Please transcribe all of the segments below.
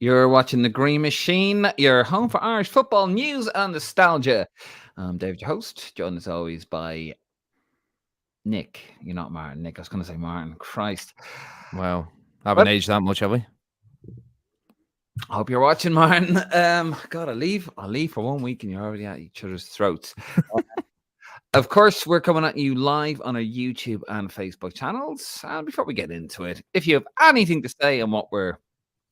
You're watching the Green Machine, your home for Irish football news and nostalgia. I'm David, your host, joined as always by Nick. You're not Martin, Nick. I was going to say Martin. Christ. Wow. Haven't Well, aged that much, have we? I hope you're watching, Martin. God, I'll leave for 1 week and you're already at each other's throats. Of course, we're coming at you live on our YouTube and Facebook channels. And before we get into it, if you have anything to say on what we're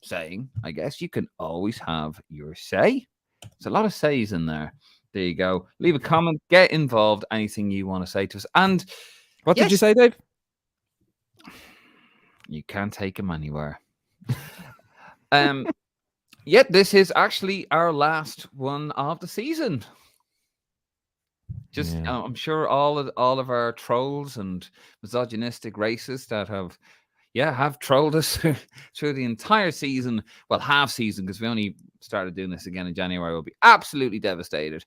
saying, I guess you can always have your say. There's a lot of says in there. There you go. Leave a comment, get involved, anything you want to say to us. And what did you say, Dave? You can't take him anywhere. Yet this is actually our last one of the season. I'm sure all of our trolls and misogynistic racists that have trolled us through the entire season. Well, half season, because we only started doing this again in January. We'll be absolutely devastated.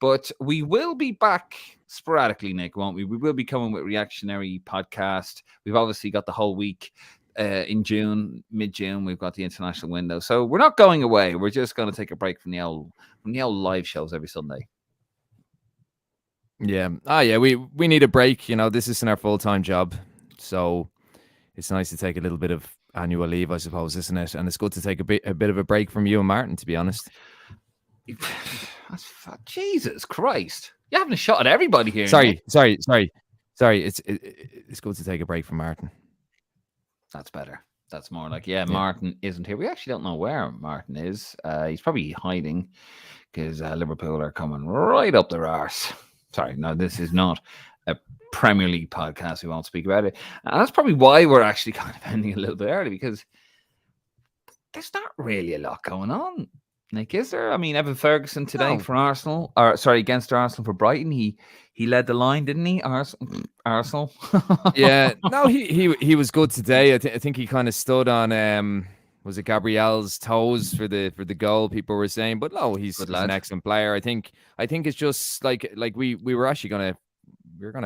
But we will be back sporadically, Nick, won't we? We will be coming with reactionary podcast. We've obviously got the whole week in June, mid-June. We've got the international window. So we're not going away. We're just going to take a break from the old live shows every Sunday. Yeah. We need a break. You know, this isn't our full-time job. So it's nice to take a little bit of annual leave, I suppose, isn't it? And it's good to take a bit of a break from you and Martin, to be honest. Jesus Christ. You're having a shot at everybody here. Sorry. It's good to take a break from Martin. That's better. That's more like, Martin isn't here. We actually don't know where Martin is. He's probably hiding because Liverpool are coming right up their arse. Sorry, no, this is not a Premier League podcast. We won't speak about it. And that's probably why we're actually kind of ending a little bit early, because there's not really a lot going on. Nick, is there? I mean, Evan Ferguson today for Arsenal, against Arsenal for Brighton. He led the line, didn't he? Arsenal. Yeah, no, he was good today. I think he kind of stood on was it Gabriel's toes for the goal, people were saying, but no, he's an excellent player. I think it's just like we were actually gonna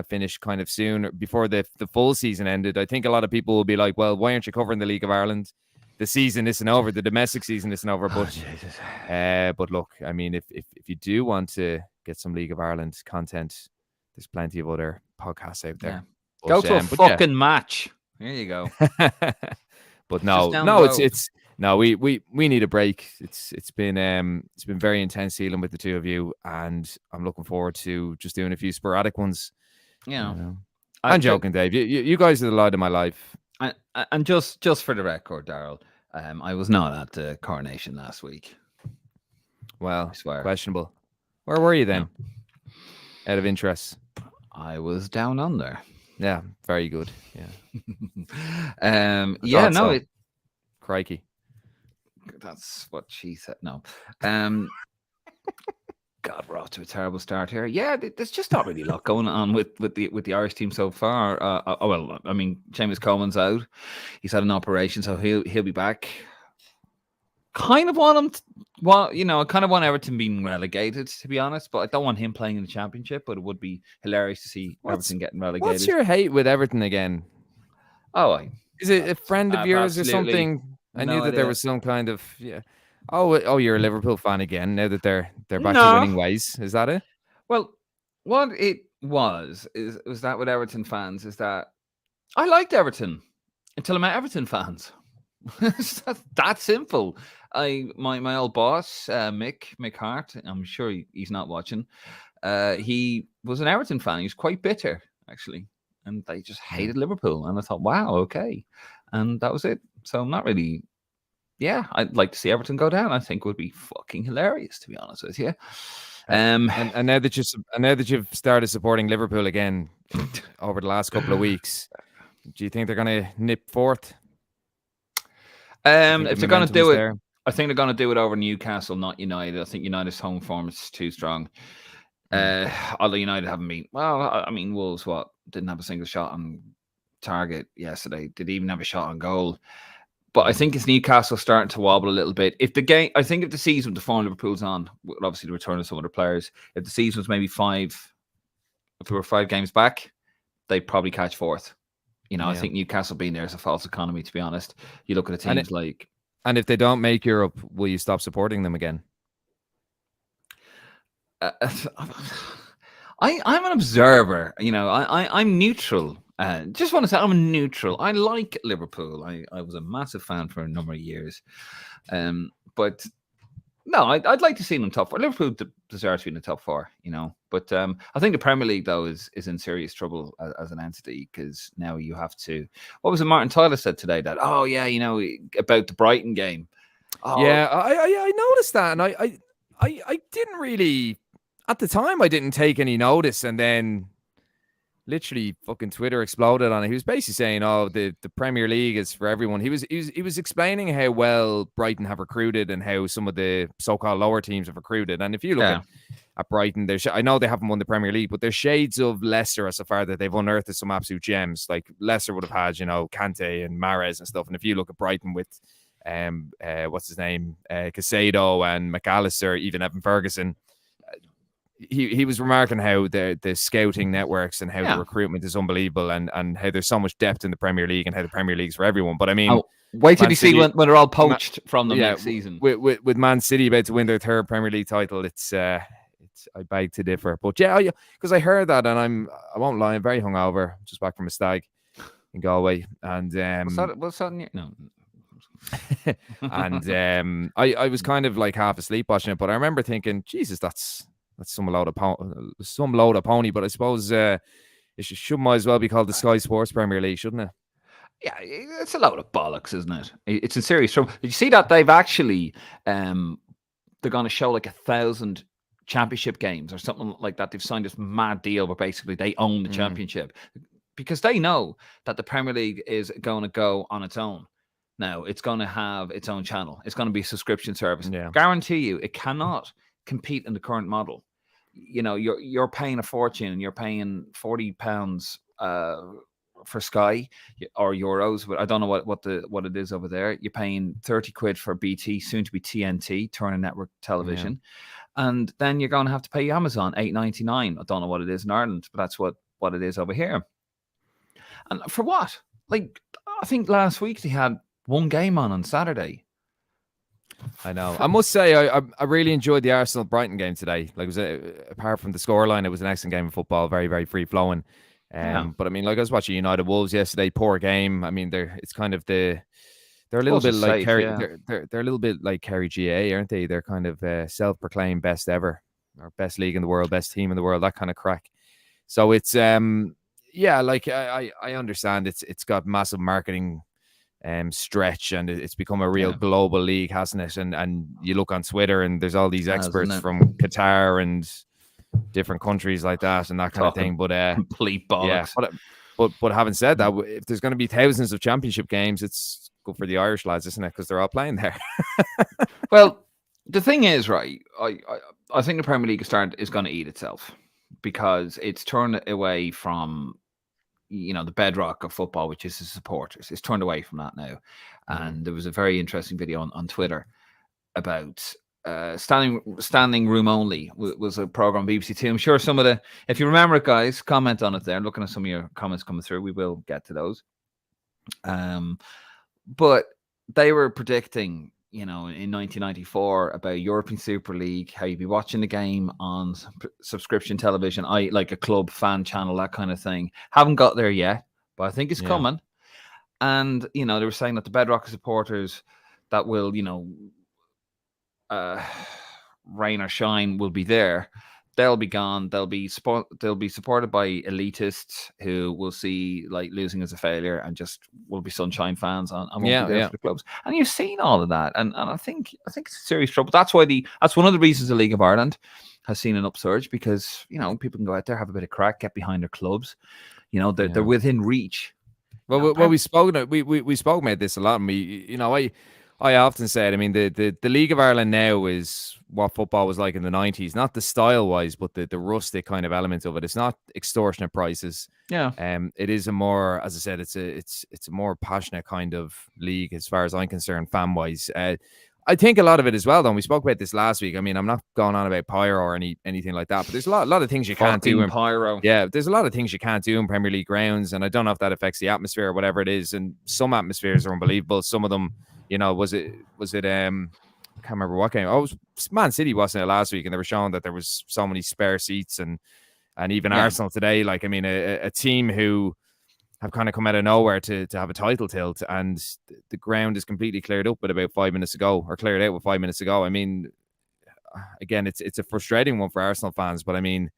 finish kind of soon before the full season ended. I think a lot of people will be like, well, why aren't you covering the League of Ireland? The season isn't over. The domestic season isn't over. But look, I mean, if you do want to get some League of Ireland content, there's plenty of other podcasts out there. Yeah. Go to a fucking match. There you go. But we need a break. It's been very intense dealing with the two of you, and I'm looking forward to just doing a few sporadic ones. Yeah, you know. I'm joking, Dave. You guys are the light of my life. And just for the record, Daryl, I was not at the coronation last week. Well, questionable. Where were you then? Out of interest. I was down under. Yeah, very good. Yeah. Crikey. That's what she said. No. God, we're off to a terrible start here. Yeah, there's just not really a lot going on with the Irish team so far. Well, I mean, Seamus Coleman's out. He's had an operation, so he'll be back. Kind of want him. I kind of want Everton being relegated, to be honest. But I don't want him playing in the Championship. But it would be hilarious to see Everton getting relegated. What's your hate with Everton again? Is it a friend of yours or something? I knew that there was some kind of Oh, you're a Liverpool fan again now that they're back to winning ways. Is that it? Well, what it was that with Everton fans is that I liked Everton until I met Everton fans. That's simple. My old boss, Mick Hart, I'm sure he's not watching. He was an Everton fan. He was quite bitter, actually. And they just hated Liverpool. And I thought, wow, okay. And that was it. So I'm not really... Yeah, I'd like to see Everton go down. I think it would be fucking hilarious, to be honest with you. And now that you've started supporting Liverpool again over the last couple of weeks, do you think they're going to nip fourth? If they're going to do it, I think they're going to do it over Newcastle, not United. I think United's home form is too strong. Although United haven't been... Well, I mean, Wolves, didn't have a single shot on target yesterday. Did even have a shot on goal. But I think it's Newcastle starting to wobble a little bit. If the season, the form Liverpool's on, obviously the return of some other players, if the season was maybe if we were 5 games back, they'd probably catch fourth. I think Newcastle being there is a false economy, to be honest. You look at the teams like And if they don't make Europe, will you stop supporting them again? I'm an observer. I'm neutral. Just want to say I'm neutral. I like Liverpool. I was a massive fan for a number of years. But no, I'd like to see them top four. Liverpool deserves to be in the top four, But I think the Premier League, though, is in serious trouble as an entity, because now you have to. What was it Martin Tyler said today? That about the Brighton game. Oh. Yeah, I noticed that, and I didn't really at the time. I didn't take any notice, and then literally fucking Twitter exploded on it. He was basically saying, "Oh, the Premier League is for everyone." He was explaining how well Brighton have recruited and how some of the so-called lower teams have recruited. And if you look at Brighton, I know they haven't won the Premier League, but there's shades of Leicester as far that they've unearthed some absolute gems. Like Leicester would have had, Kante and Mahrez and stuff. And if you look at Brighton with what's his name, Casado and McAllister, even Evan Ferguson. He was remarking how the scouting networks and how the recruitment is unbelievable, and how there's so much depth in the Premier League and how the Premier League's for everyone. But I mean, wait till you see when they're all poached from them next season. With Man City about to win their third Premier League title, it's I beg to differ. But because I heard that, and I won't lie, I'm very hungover, just back from a stag in Galway, and what's that? No. And I was kind of like half asleep watching it, but I remember thinking, Jesus, that's some load of pony. But I suppose it should might as well be called the Sky Sports Premier League, shouldn't it? Yeah, it's a load of bollocks, isn't it? It's in serious trouble. Did you see that they've actually they're going to show like 1,000 championship games or something like that? They've signed this mad deal where basically they own the championship, because they know that the Premier League is going to go on its own. Now it's going to have its own channel. It's going to be a subscription service. Yeah. Guarantee you, it cannot compete in the current model. You're paying a fortune, and you're paying £40 for Sky or euros, but I don't know what it is over there. You're paying 30 quid for BT, soon to be TNT, Turner Network Television, and then you're going to have to pay Amazon $8.99. I don't know what it is in Ireland, but that's what it is over here. And for what? Like, I think last week they had one game on Saturday. I know. I must say, I really enjoyed the Arsenal Brighton game today. Like, it was apart from the scoreline, it was an excellent game of football, very, very free flowing. But I mean, like, I was watching United Wolves yesterday, poor game. I mean, it's kind of they're a little bit like they're a little bit like Kerry GA, aren't they? They're kind of self-proclaimed best ever, or best league in the world, best team in the world, that kind of crack. So it's like I understand it's got massive marketing stretch, and it's become a real global league, hasn't it? And you look on Twitter, and there's all these experts from Qatar and different countries like that, and that kind of thing. But complete bollocks. Yeah, but having said that, if there's going to be thousands of championship games, it's good for the Irish lads, isn't it? Because they're all playing there. Well, the thing is, right? I think the Premier League is going to eat itself, because it's turned away from the bedrock of football, which is the supporters. It's turned away from that now. And there was a very interesting video on Twitter about standing room only was a program on BBC Two. I'm sure some of if you remember it, guys, comment on it there. Looking at some of your comments coming through, we will get to those. But they were predicting, in 1994 about European Super League, how you'd be watching the game on subscription television, like a club fan channel, that kind of thing. Haven't got there yet, but I think it's coming. And, they were saying that the bedrock supporters that will, rain or shine will be there. They'll be gone. They'll be supported by elitists who will see like losing as a failure and just will be sunshine fans and won't be there for the clubs. And you've seen all of that, and I think it's serious trouble. That's why that's one of the reasons the League of Ireland has seen an upsurge, because people can go out there, have a bit of crack, get behind their clubs. They're within reach. Well, we spoke about this a lot, and I often said, I mean, the League of Ireland now is what football was like in the 90s, not the style wise, but the rustic kind of element of it. It's not extortionate prices. Yeah. It is a more, as I said, it's a more passionate kind of league as far as I'm concerned, fan wise. I think a lot of it as well, though. We spoke about this last week. I mean, I'm not going on about pyro or anything like that, but there's a lot of things you can't do in pyro. Yeah, there's a lot of things you can't do in Premier League grounds, and I don't know if that affects the atmosphere or whatever it is. And some atmospheres are unbelievable. Some of them Was it I can't remember what game. Oh, it was Man City, wasn't it, last week? And they were showing that there was so many spare seats, and even Arsenal today. Like, I mean, a team who have kind of come out of nowhere to have a title tilt, and the ground is completely cleared up with about 5 minutes ago, or cleared out with 5 minutes ago. I mean, again, it's a frustrating one for Arsenal fans, but I mean,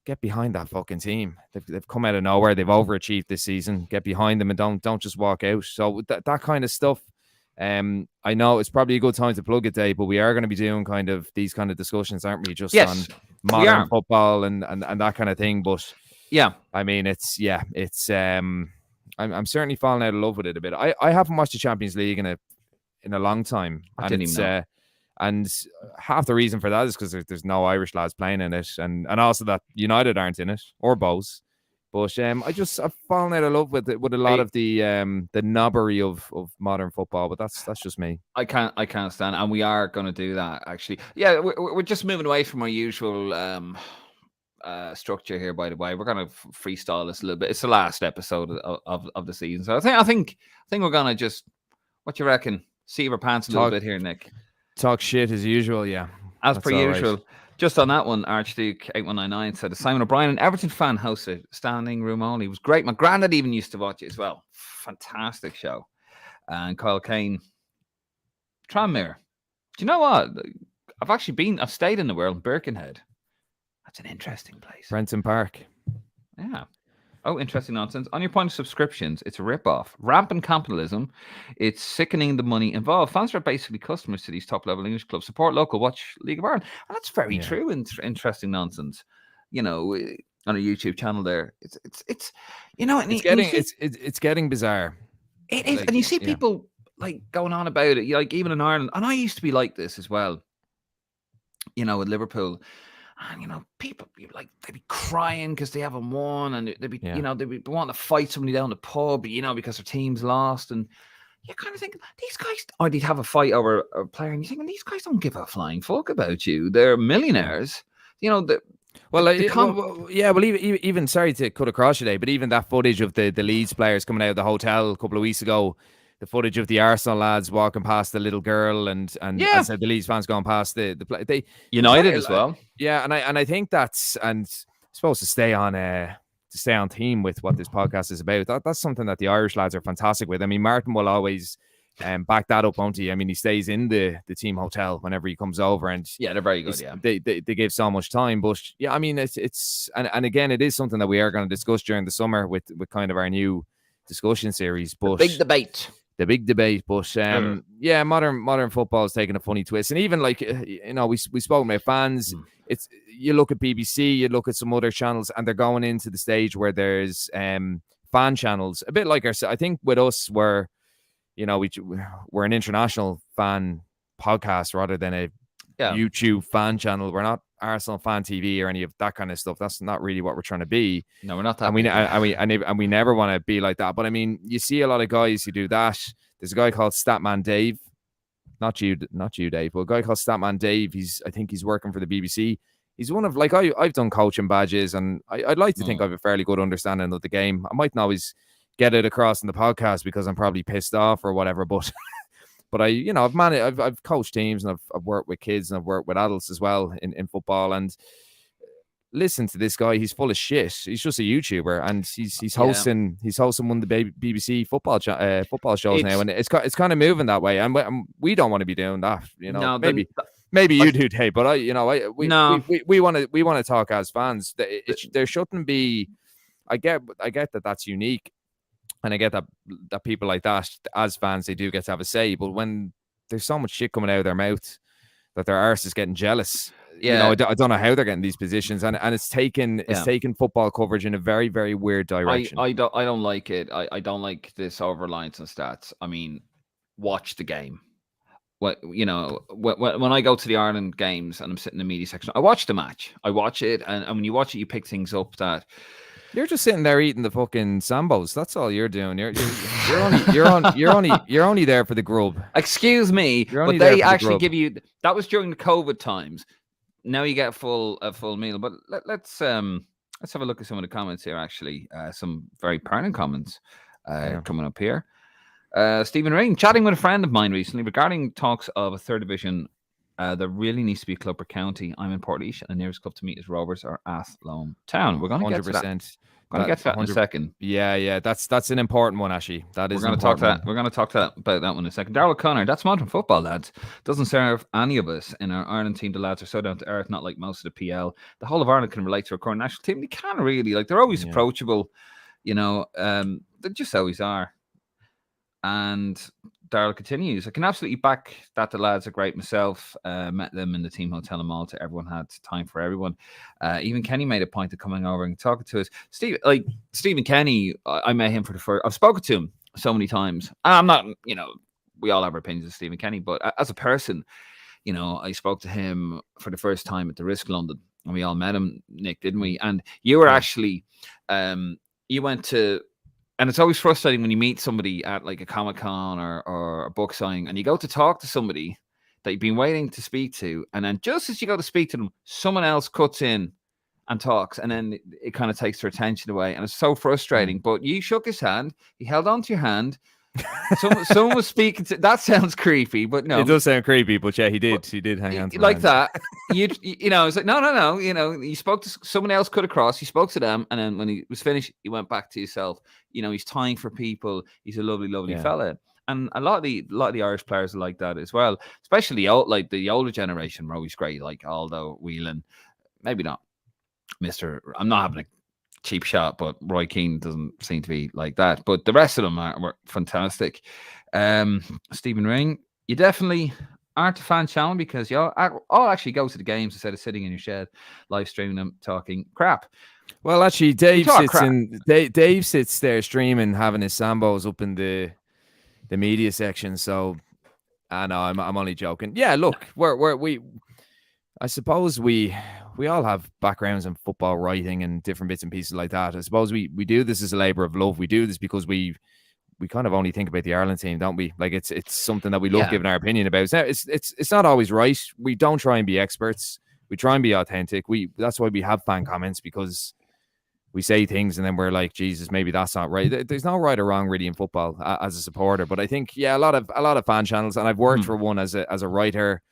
get behind that fucking team. They've come out of nowhere. They've overachieved this season. Get behind them and don't just walk out. So that kind of stuff. I know it's probably a good time to plug it, Dave, but we are going to be doing kind of these kind of discussions, aren't we? Just on modern football and that kind of thing. But yeah, I mean, I'm certainly falling out of love with it a bit. I haven't watched the Champions League in a long time. I didn't even know. And half the reason for that is because there's no Irish lads playing in it, and also that United aren't in it, or both. But I've fallen out of love with a lot of the knobbery of modern football. But that's just me. I can't stand it, and we are going to do that actually. Yeah, we're just moving away from our usual structure here. By the way, we're going to freestyle this a little bit. It's the last episode of the season, so I think we're going to just, what you reckon? See our pants a little bit here, Nick. Talk shit as usual, yeah. As per usual. Right. Just on that one, Archduke 8199 said, Simon O'Brien, an Everton fan, hosted standing room only. It was great. My granddad even used to watch it as well. Fantastic show. And Kyle Kane, Tranmere. Do you know what? I've stayed in the world, Birkenhead. That's an interesting place. Renton Park. Yeah. Oh, interesting nonsense. On your point of subscriptions, it's a rip-off. Rampant capitalism. It's sickening the money involved. Fans are basically customers to these top-level English clubs. Support local, watch League of Ireland. And that's very true and interesting nonsense. On a YouTube channel there. It's getting bizarre. It is. And you see people like going on about it, like even in Ireland. And I used to be like this as well, with Liverpool. And people they'd be crying because they haven't won, and they'd be they'd be wanting to fight somebody down the pub, because their team's lost, and you kind of think these guys, or they'd have a fight over a player, and you think these guys don't give a flying fuck about you. They're millionaires, Even sorry to cut across today, but even that footage of the Leeds players coming out of the hotel a couple of weeks ago. The footage of the Arsenal lads walking past the little girl, and the Leeds fans going past the play. United as well. Yeah, and I think that's supposed to stay on theme with what this podcast is about. That's something that the Irish lads are fantastic with. I mean, Martin will always back that up, won't he? I mean, he stays in the team hotel whenever he comes over, and they're very good. Yeah, they give so much time, but I mean, it's and again, it is something that we are going to discuss during the summer with kind of our new discussion series. But the big debate, but modern football is taking a funny twist, and even we spoke about fans. It's, you look at BBC, you look at some other channels, and they're going into the stage where there's fan channels, a bit like ourselves. I think with us, we're an international fan podcast rather than a YouTube fan channel. We're not Arsenal Fan TV or any of that kind of stuff. That's not really what we're trying to be. No, we're not that. And we never want to be like that. But I mean, you see a lot of guys who do that. There's a guy called Statman Dave, not you, Dave, but a guy called Statman Dave. I think he's working for the BBC. He's one of I've done coaching badges, and I'd like to think I have a fairly good understanding of the game. I mightn't always get it across in the podcast because I'm probably pissed off or whatever, but. But I've coached teams, and I've worked with kids, and I've worked with adults as well in football. And listen to this guy; he's full of shit. He's just a YouTuber, and he's hosting one of the BBC football shows now, and it's kind of moving that way. And we don't want to be doing that, No, maybe you do, Dave. But we want to talk as fans. There shouldn't be. I get that that's unique. And I get that people like that, as fans, they do get to have a say. But when there's so much shit coming out of their mouth that their arse is getting jealous, I don't know how they're getting these positions, and it's taken football coverage in a very, very weird direction. I don't like it. I don't like this over-reliance on stats. I mean, watch the game. When I go to the Ireland games and I'm sitting in the media section, I watch the match. I watch it, and when you watch it, you pick things up that. You're just sitting there eating the fucking Sambos. That's all you're doing. You're only there for the grub. Excuse me, but they actually give you. That was during the COVID times. Now you get a full meal. But let's have a look at some of the comments here. Actually, some very pertinent comments coming up here. Stephen Ring, chatting with a friend of mine recently regarding talks of a third division. There really needs to be a club per county. I'm in Portlaoise, and the nearest club to meet is Rovers or Athlone Town. We're going to get to that. 100%. Going to get to that in a second. Yeah. That's an important one, actually. That is. We're going to talk to that. We're going to talk about that one in a second. Darrell O'Connor, that's modern football, lads. Doesn't serve any of us in our Ireland team. The lads are so down to earth, not like most of the PL. The whole of Ireland can relate to our current national team. They can really, like, they're always approachable. You know, they just always are. And Darrell continues, I can absolutely back that. The lads are great myself. Met them in the team hotel in Malta. Everyone had time for everyone. Even Kenny made a point of coming over and talking to us. Stephen Kenny, I met him for the first. I've spoken to him so many times. I'm not, we all have our opinions of Stephen Kenny, but as a person, I spoke to him for the first time at the Risk London, and we all met him, Nick, didn't we? And you were actually, you went to. And it's always frustrating when you meet somebody at like a Comic-Con or a book signing, and you go to talk to somebody that you've been waiting to speak to, and then just as you go to speak to them, someone else cuts in and talks, and then it kind of takes their attention away, and it's so frustrating. But you shook his hand, he held onto your hand. Someone was speaking to. That sounds creepy, but no, it does sound creepy. But yeah, he did hang on to like that. It's like no. You spoke to someone else, cut across. You spoke to them, and then when he was finished, you went back to yourself. He's tying for people. He's a lovely fella, and a lot of the Irish players are like that as well. Especially the older generation were always great, like Aldo, Whelan, maybe not Mister. I'm not having a cheap shot, but Roy Keane doesn't seem to be like that. But the rest of them were fantastic. Stephen Ring, you definitely aren't a fan channel because I'll actually go to the games instead of sitting in your shed, live streaming them, talking crap. Well, actually, Dave sits there streaming, having his Sambos up in the media section. So, I know I'm only joking. Yeah, look, I suppose we all have backgrounds in football writing and different bits and pieces like that. I suppose we do this as a labor of love. We do this because we kind of only think about the Ireland team, don't we? Like it's something that we love giving our opinion about. It's not always right. We don't try and be experts. We try and be authentic. That's why we have fan comments, because we say things and then we're like, Jesus, maybe that's not right. There's no right or wrong really in football as a supporter. But I think a lot of fan channels, and I've worked for one as a writer.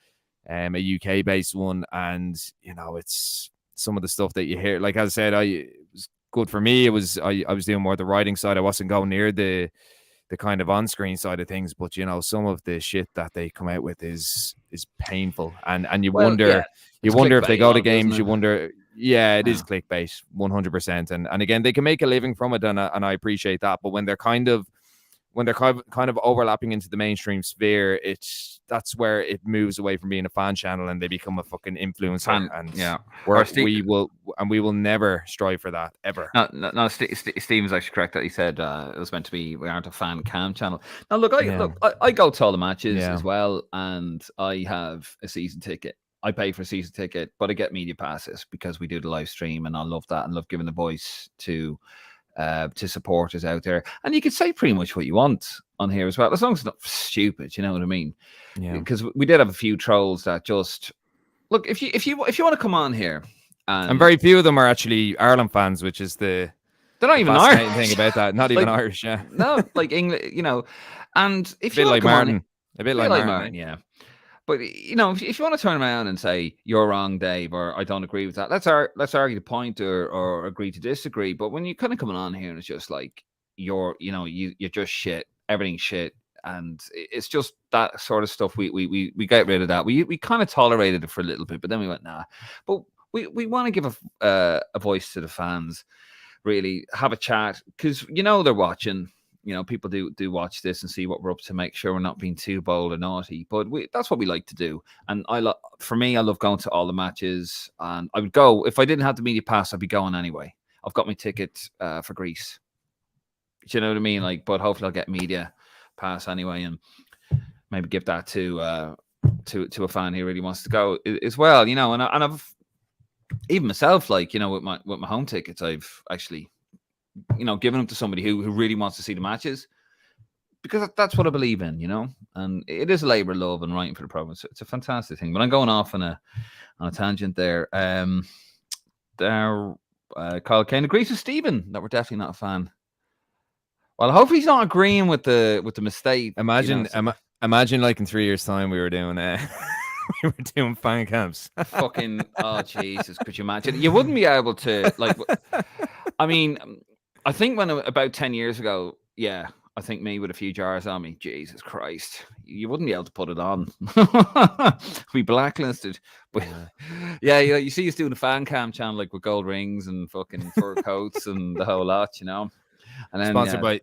A UK based one, and it's some of the stuff that you hear. Like I said, it was good for me. It was I was doing more the writing side. I wasn't going near the kind of on screen side of things. But some of the shit that they come out with is painful, and you wonder if they go to games. You wonder, it is clickbait, 100%. And again, they can make a living from it, and I appreciate that. But when they're kind of overlapping into the mainstream sphere, that's where it moves away from being a fan channel and they become a fucking influencer. We will never strive for that ever. No. Stephen's actually correct that he said it was meant to be, we aren't a fan cam channel. Now look, I go to all the matches as well, and I have a season ticket. I pay for a season ticket, but I get media passes because we do the live stream, and I love that and love giving the voice to supporters out there. And you can say pretty much what you want on here as well, as long as it's not stupid, you know what I mean? Yeah. Because we did have a few trolls that just look, if you want to come on here, and very few of them are actually Ireland fans, which is they're not even Irish thing about that. Not even Irish, no, like English, and if you like Martin, a bit like Martin, yeah. But if you want to turn around and say you're wrong, Dave, or I don't agree with that, let's argue the point or agree to disagree. But when you're kind of coming on here and it's just like you're just shit, everything's shit, and it's just that sort of stuff. We get rid of that. We kind of tolerated it for a little bit, but then we went nah. But we want to give a voice to the fans, really have a chat, because they're watching. People do watch this and see what we're up to, make sure we're not being too bold or naughty. But that's what we like to do. And for me, I love going to all the matches. And I would go, if I didn't have the media pass, I'd be going anyway. I've got my ticket for Greece. Do you know what I mean? But hopefully I'll get media pass anyway, and maybe give that to a fan who really wants to go as well. And I've even myself, with my home tickets, I've actually giving them to somebody who really wants to see the matches, because that's what I believe in, and it is a labor of love and writing for the province. It's a fantastic thing. But I'm going off on a tangent there. Kyle Kane agrees with Stephen that we're definitely not a fan Well, I hope he's not agreeing with the mistake. Imagine, imagine, like in 3 years' time, we were doing we were doing fan camps. Fucking oh Jesus! Could you imagine? You wouldn't be able to like. I mean, I think when about 10 years ago, yeah, I think me with a few jars on me. Jesus Christ, you wouldn't be able to put it on. Be blacklisted. But yeah, you see us doing a fan cam channel like with gold rings and fucking fur coats and the whole lot, you know. And then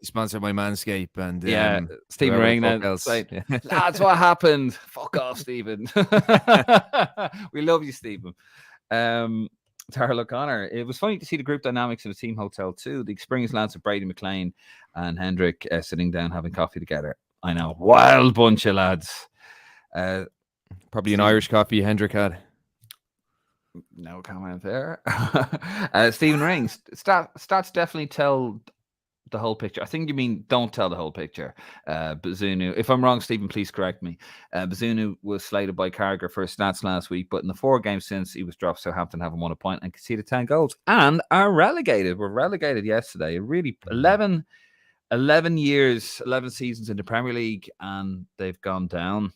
sponsored by Manscaped and Stephen Ring. That's what happened. Fuck off, Stephen. We love you, Stephen. Darrell O'Connor. It was funny to see the group dynamics of the team hotel too. The experienced lads of Brady McLean and Hendrick sitting down having coffee together. I know, wild bunch of lads. Probably an Irish coffee Hendrick had. No comment there. Stephen Ring. Stats definitely tell the whole picture. I think you mean don't tell the whole picture. Bazunu, if I'm wrong, Stephen, please correct me. Bazunu was slated by Carragher for stats last week, but in the 4 games since, he was dropped. Southampton haven't won a point and conceded 10 goals and are relegated. We're relegated yesterday. Really 11 years, 11 seasons in the Premier League, and they've gone down.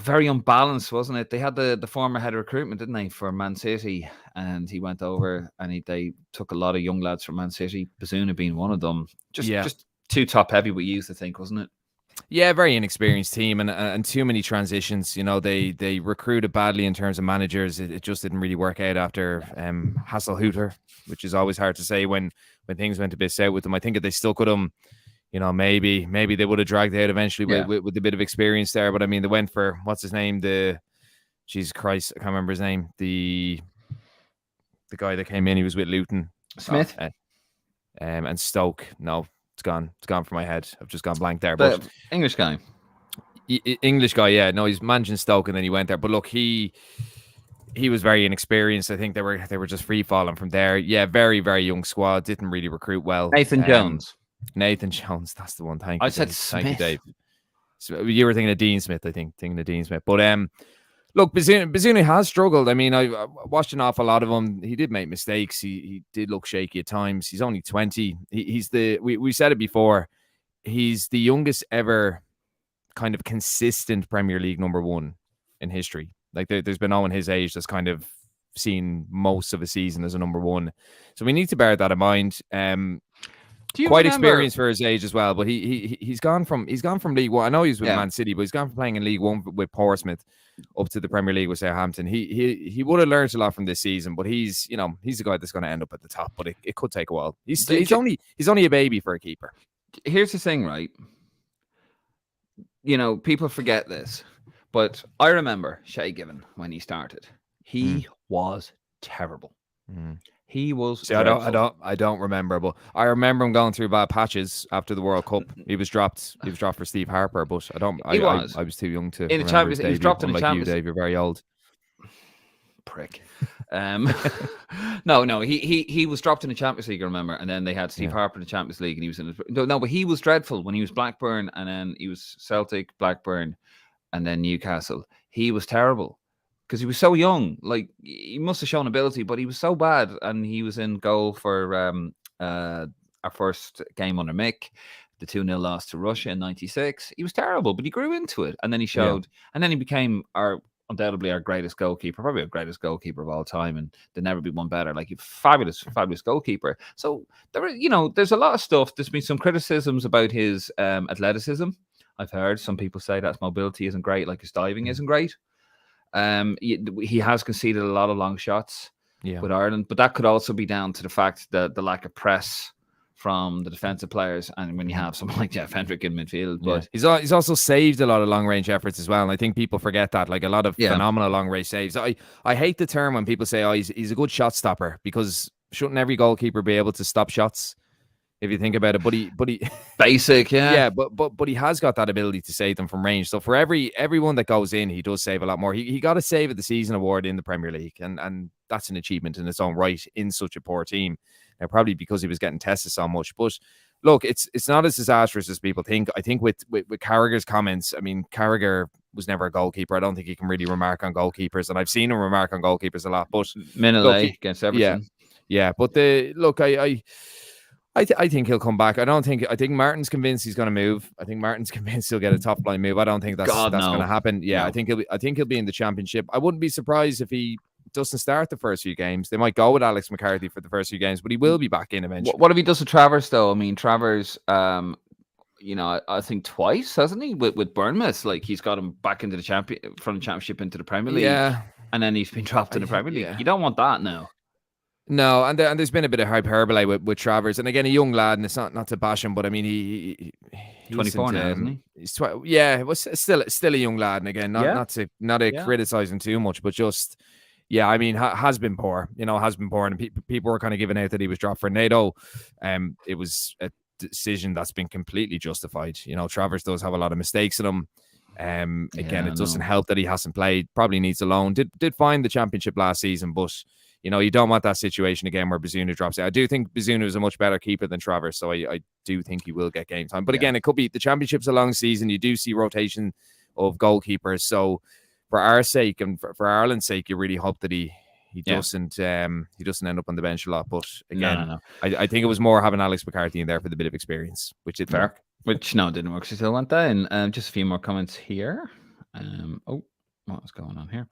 Very unbalanced, wasn't it? They had the former head of recruitment, didn't they, for Man City, and he went over and they took a lot of young lads from Man City, Bazuna being one of them. Just too top heavy, we used to think, wasn't it? Yeah, very inexperienced team and too many transitions. You know, they recruited badly in terms of managers. It just didn't really work out after Hasselhutter, which is always hard to say when things went a bit south with them. I think if they stuck with him, you know, maybe they would have dragged out eventually with a bit of experience there. But I mean, they went for, what's his name? Jesus Christ, I can't remember his name. The guy that came in, he was with Luton. Smith? And Stoke. No, it's gone. It's gone from my head. I've just gone blank there. But English guy. English guy, yeah. No, he's managing Stoke and then he went there. But look, he was very inexperienced. I think they were just free falling from there. Yeah, very, very young squad. Didn't really recruit well. Nathan Jones, that's the one. Thank you. I said Smith. Thank you, Dave. So you were thinking of Dean Smith, I think. But look, Bazunu has struggled. I mean, I watched an awful lot of him. He did make mistakes. He did look shaky at times. He's only 20. He's we said it before. He's the youngest ever kind of consistent Premier League number 1 in history. Like there's been no one his age that's kind of seen most of a season as a number 1. So we need to bear that in mind. Quite experienced for his age as well, but he's gone from League One. I know he's with Man City, but he's gone from playing in League One with Portsmouth up to the Premier League with Southampton. He would have learned a lot from this season, but he's the guy that's going to end up at the top. But it could take a while. He's only a baby for a keeper. Here's the thing, right? You know, people forget this, but I remember Shay Given when he started. He was terrible. He was. See, I don't remember, but I remember him going through bad patches after the World Cup. He was dropped for Steve Harper, but I was too young to. In the Champions, he was dropped in the Champions. You, Dave, you're very old. Prick. No, he was dropped in the Champions League, I remember, and then they had Steve Harper in the Champions League, and he was in. No, but he was dreadful when he was Blackburn, and then he was Celtic, Blackburn, and then Newcastle. He was terrible. Because he was so young, like he must have shown ability, but he was so bad. And he was in goal for our first game under Mick, the 2-0 loss to Russia in '96. He was terrible, but he grew into it, and then he showed, and then he became undoubtedly our greatest goalkeeper, probably our greatest goalkeeper of all time, and there'd never be one better. Like, fabulous goalkeeper. So there's a lot of stuff. There's been some criticisms about his athleticism. I've heard some people say that his mobility isn't great, like his diving isn't great. He has conceded a lot of long shots with Ireland, but that could also be down to the fact that the lack of press from the defensive players, and when you have someone like Jeff Hendrick in midfield. But he's also saved a lot of long range efforts as well, and I think people forget that, like a lot of phenomenal long range saves. I hate the term when people say, "Oh, he's a good shot stopper," because shouldn't every goalkeeper be able to stop shots? If you think about it, but he basic, but he has got that ability to save them from range. So for everyone that goes in, he does save a lot more. He got a save at the season award in the Premier League, and that's an achievement in its own right in such a poor team. Now, probably because he was getting tested so much. But look, it's not as disastrous as people think. I think with Carragher's comments, I mean, Carragher was never a goalkeeper. I don't think he can really remark on goalkeepers, and I've seen him remark on goalkeepers a lot. But Mignolet against Everton, yeah. But I think he'll come back. I think Martin's convinced he's going to move. I think Martin's convinced he'll get a top line move. I don't think that's God, going to no. happen. Yeah, No. I think he'll be in the Championship. I wouldn't be surprised if he doesn't start the first few games. They might go with Alex McCarthy for the first few games, but he will be back in eventually. What if he does with Travers though? I mean, Travers, you know, I think twice, hasn't he? With Bournemouth, like he's got him back into the Championship into the Premier League, and then he's been dropped in the Premier League. You don't want that now. No, and there's been a bit of hyperbole with Travers, and again, a young lad, and it's not to bash him, but I mean, he's 24 now, isn't he? He's still a young lad, and again, not to criticize him too much, but just I mean, has been poor, and people were kind of giving out that he was dropped for NATO. It was a decision that's been completely justified. You know, Travers does have a lot of mistakes in him. Again, it doesn't help that he hasn't played. Probably needs a loan. Did find the Championship last season, but you know, you don't want that situation again where Bazunu drops out. I do think Bazunu is a much better keeper than Travers, so I do think he will get game time. But again, it could be the Championship's a long season. You do see rotation of goalkeepers. So for our sake and for Ireland's sake, you really hope that he doesn't end up on the bench a lot. But again, I think it was more having Alex McCarthy in there for the bit of experience, which didn't work. Which didn't work. She still went down. Just a few more comments here. What's going on here?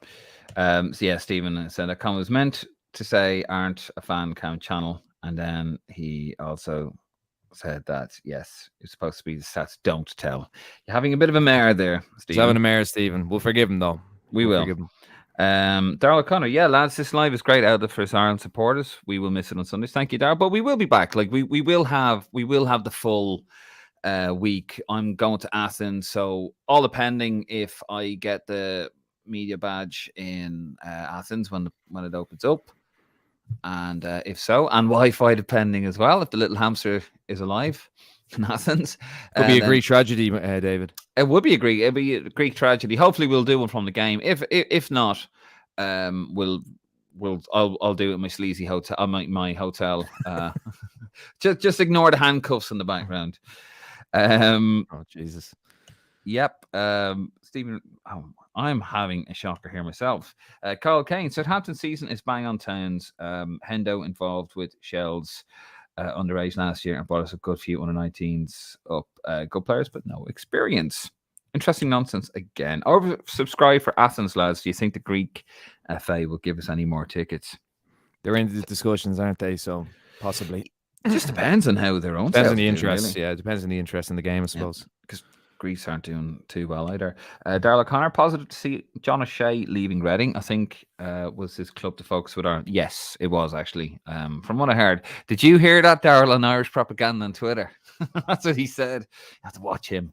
So yeah, Stephen said that comment was meant to say aren't a fan count channel, and then he also said that yes, it's supposed to be the stats don't tell. You're having a bit of a mare there, Stephen. He's having a mare, Stephen. We'll forgive him though. We'll forgive him. Darryl O'Connor, yeah, lads, this live is great outlet for us Ireland supporters. We will miss it on Sundays. Thank you, Darryl. But we will be back. Like we will have the full week. I'm going to Athens, so all depending if I get the media badge in Athens when it opens up, and if so, and Wi-Fi depending as well, if the little hamster is alive in Athens. Could be a Greek tragedy, David. It would be it'd be a Greek tragedy. Hopefully we'll do one from the game. If not, I'll do it in my sleazy hotel, my hotel. just ignore the handcuffs in the background. Oh Jesus. Yep. Stephen, I'm having a shocker here myself. Carl Kane, Southampton season is bang on towns. Hendo involved with Shell's underage last year and brought us a good few under 19s up. Good players, but no experience. Interesting nonsense again. Or subscribe for Athens, lads. Do you think the Greek FA will give us any more tickets? They're in the discussions, aren't they? So possibly. It just depends on how their own. Depends on the interest. Really. Yeah, it depends on the interest in the game, I suppose. Because Greece aren't doing too well either. Darryl O'Connor, positive to see John O'Shea leaving Reading. I think was his club to focus with Ireland. Yes, it was actually. From what I heard. Did you hear that, Darryl, on Irish propaganda on Twitter? That's what he said. You have to watch him.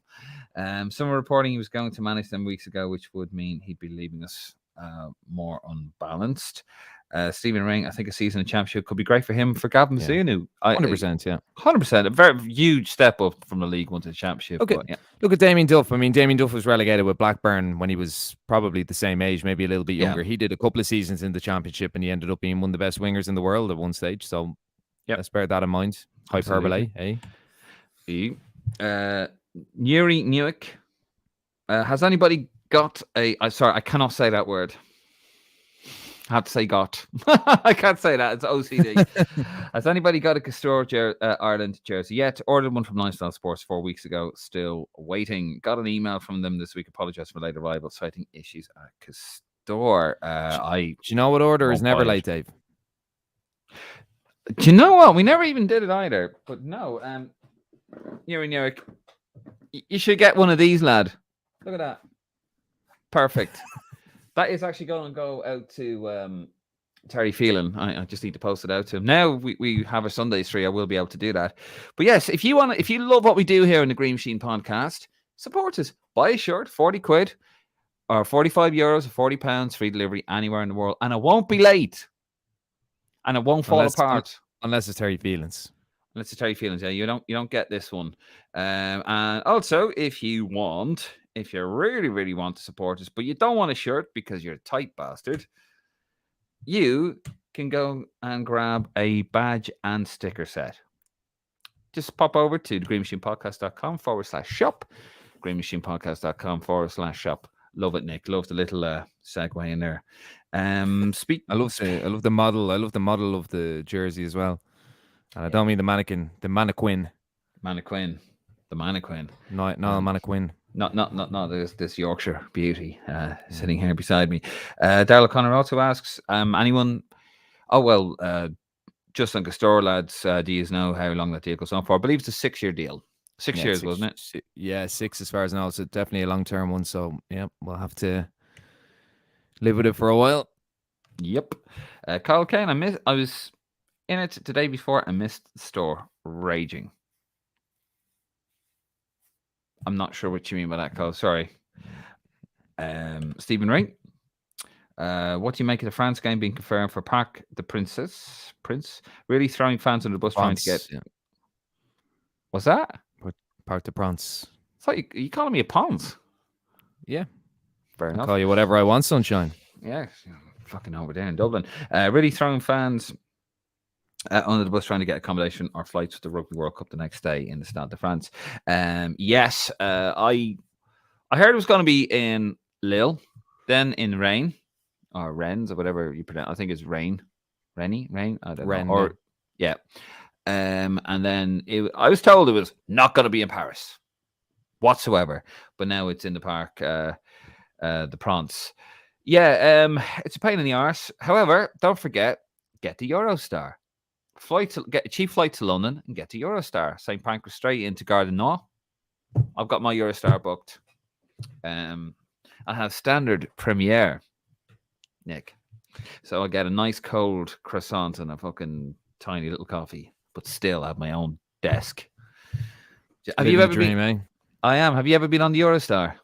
Some were reporting he was going to manage them weeks ago, which would mean he'd be leaving us more unbalanced. Stephen Ring, I think a season of Championship could be great for him. For Gavin Bazunu, 100%, yeah, 100%, a very huge step up from the League One to the Championship. Okay, look at Damien Duff. I mean, Damien Duff was relegated with Blackburn when he was probably the same age, maybe a little bit younger. He did a couple of seasons in the Championship, and he ended up being one of the best wingers in the world at one stage. So, let's bear that in mind. Hyperbole, eh? Yuri Newick. Has anybody got a? Sorry, I cannot say that word. I have to say got. I can't say that. It's OCD. Has anybody got a Castore Ireland jersey yet? Ordered one from Lifestyle Sports 4 weeks ago. Still waiting. Got an email from them this week. Apologize for late arrival. Citing issues at Castore. Do you know what order is never late, Dave? Do you know what? We never even did it either. But no. Yuri Newick, you should get one of these, lad. Look at that. Perfect. That is actually going to go out to Terry Phelan. I just need to post it out to him. Now we have a Sundays free. I will be able to do that. But yes, if you love what we do here in the Green Machine podcast, support us. Buy a shirt, 40 quid or 45 euros or £40, free delivery anywhere in the world. And it won't be late. And it won't fall apart. Unless it's Terry Phelan's. Unless it's Terry Phelan's. Yeah, you don't get this one. And also, if you really, really want to support us, but you don't want a shirt because you're a tight bastard, you can go and grab a badge and sticker set. Just pop over to thegreenmachinepodcast.com/shop. Greenmachinepodcast.com/shop. Love it, Nick. Love the little segue in there. I love the model. I love the model of the jersey as well. And I don't mean the mannequin, the mannequin. Mannequin. The mannequin. Not a mannequin. Not this Yorkshire beauty sitting here beside me. Darrell O'Connor also asks, anyone... Oh, well, just like a store, lads, do you know how long that deal goes on for? I believe it's a 6-year deal. 6 years, wasn't it? Yeah, 6 as far as I know. So definitely a long-term one. So, yeah, we'll have to live with it for a while. Yep. Kyle Kane, I was in it the day before. I missed the store. Raging. I'm not sure what you mean by that, Kyle. Sorry. Stephen Ring. What do you make of the France game being confirmed for Parc the Prince? Really throwing fans under the bus trying to get... Yeah. What's that? Parc de France. I thought you calling me a Pons. Yeah. Fair enough. I'll call you whatever I want, sunshine. Yeah. Fucking over there in Dublin. Really throwing fans under the bus trying to get accommodation or flights to the Rugby World Cup the next day in the Stade de France. Yes. I heard it was going to be in Lille, then in Rennes, or Rennes, or whatever you pronounce. I think it's Rain. Rain? I don't know. Or, yeah. And then I was told it was not going to be in Paris whatsoever, but now it's in the park, the Prince. Yeah, it's a pain in the arse. However, don't forget, get the Eurostar. Get a cheap flight to London and get the Eurostar. St. Pancras straight into Gardenois. I've got my Eurostar booked. I have standard Premiere, Nick. So I get a nice cold croissant and a fucking tiny little coffee, but still have my own desk. Have you ever been? Eh? I am. Have you ever been on the Eurostar?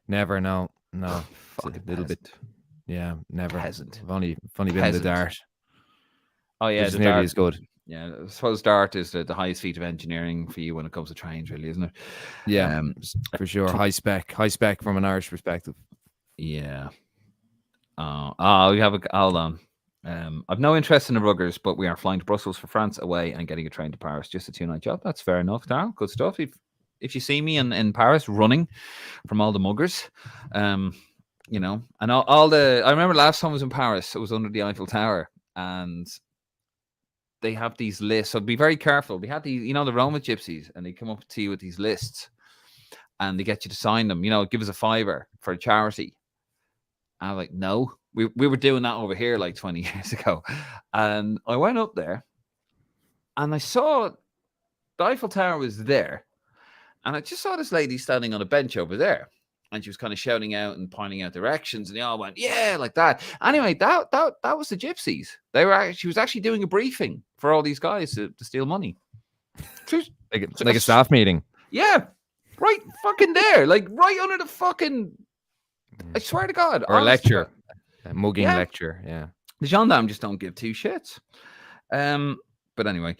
Never. No. Fucking a little bit. Yeah, never. Peasant. I've only been in the Dart. Oh yeah, the Dart is good. Yeah, I suppose Dart is the highest feat of engineering for you when it comes to trains, really, isn't it? Yeah, for sure. High spec from an Irish perspective. Yeah. We have a... Hold on. I've no interest in the ruggers, but we are flying to Brussels for France away and getting a train to Paris. Just a 2-night job. That's fair enough, Darryl. Good stuff. If you see me in Paris running from all the muggers, you know, and all the... I remember last time I was in Paris, it was under the Eiffel Tower, and they have these lists. So be very careful. We had these, you know, the Roma gypsies, and they come up to you with these lists, and they get you to sign them. You know, give us a $5 for a charity. I was like, no. We were doing that over here like 20 years ago. And I went up there and I saw the Eiffel Tower was there. And I just saw this lady standing on a bench over there. And she was kind of shouting out and pointing out directions. And they all went, yeah, like that. Anyway, that was the gypsies. She was actually doing a briefing for all these guys to steal money. Like a staff meeting. Yeah. Right fucking there. Like right under the fucking... I swear to God. Or a lecture. A mugging lecture, yeah. The gendarmes just don't give two shits. But anyway,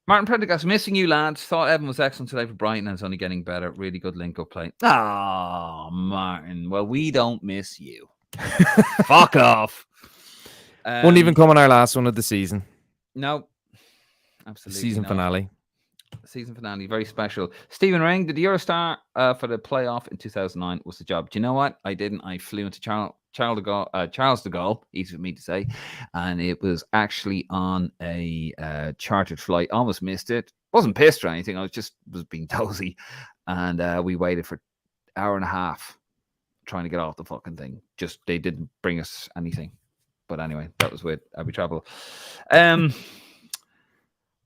Martin Prendergast, missing you, lads. Thought Evan was excellent today for Brighton and it's only getting better. Really good link-up play. Oh, Martin. Well, we don't miss you. Fuck off. Wouldn't even come on our last one of the season. No. Absolutely Season finale. Season finale, very special. Stephen Ring, did the Eurostar for the playoff in 2009 was the job? Do you know what? I didn't. I flew into Charles de Gaulle, easy for me to say, and it was actually on a chartered flight. Almost missed it. Wasn't pissed or anything. I was being dozy, and we waited for an hour and a half trying to get off the fucking thing. Just they didn't bring us anything. But anyway, that was with Abbey Travel.